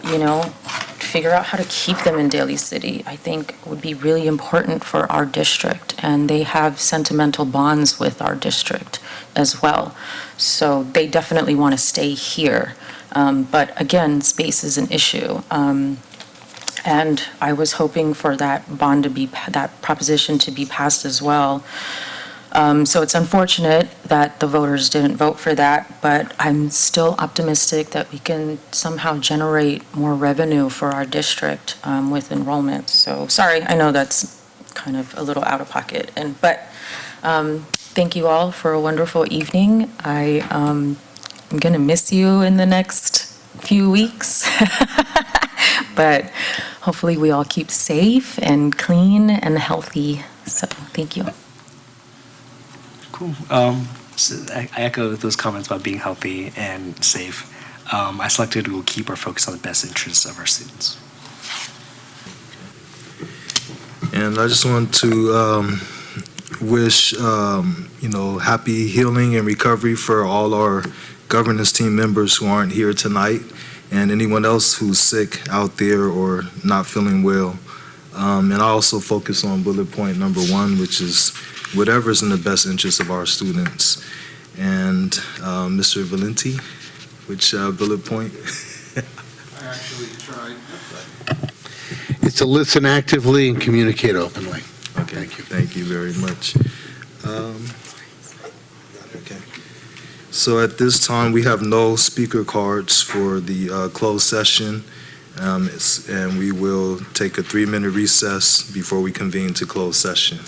figure out how to keep them in Daly City, I think would be really important for our district. And they have sentimental bonds with our district as well. So they definitely want to stay here. But again, space is an issue. And I was hoping for that proposition to be passed as well. So it's unfortunate that the voters didn't vote for that, but I'm still optimistic that we can somehow generate more revenue for our district with enrollment. So sorry, I know that's kind of a little out of pocket, but thank you all for a wonderful evening. I'm going to miss you in the next few weeks, but hopefully we all keep safe and clean and healthy. So thank you. Cool. So I echo those comments about being healthy and safe. I selected we'll keep our focus on the best interests of our students. And I just want to wish, happy healing and recovery for all our governance team members who aren't here tonight, and anyone else who's sick out there or not feeling well. And I also focus on bullet point number 1, which is whatever's in the best interest of our students. And Mr. Valenti, which bullet point? I actually tried. It's to listen actively and communicate openly. Okay, thank you very much. Okay. So at this time, we have no speaker cards for the closed session, and we will take a 3-minute recess before we convene to closed session.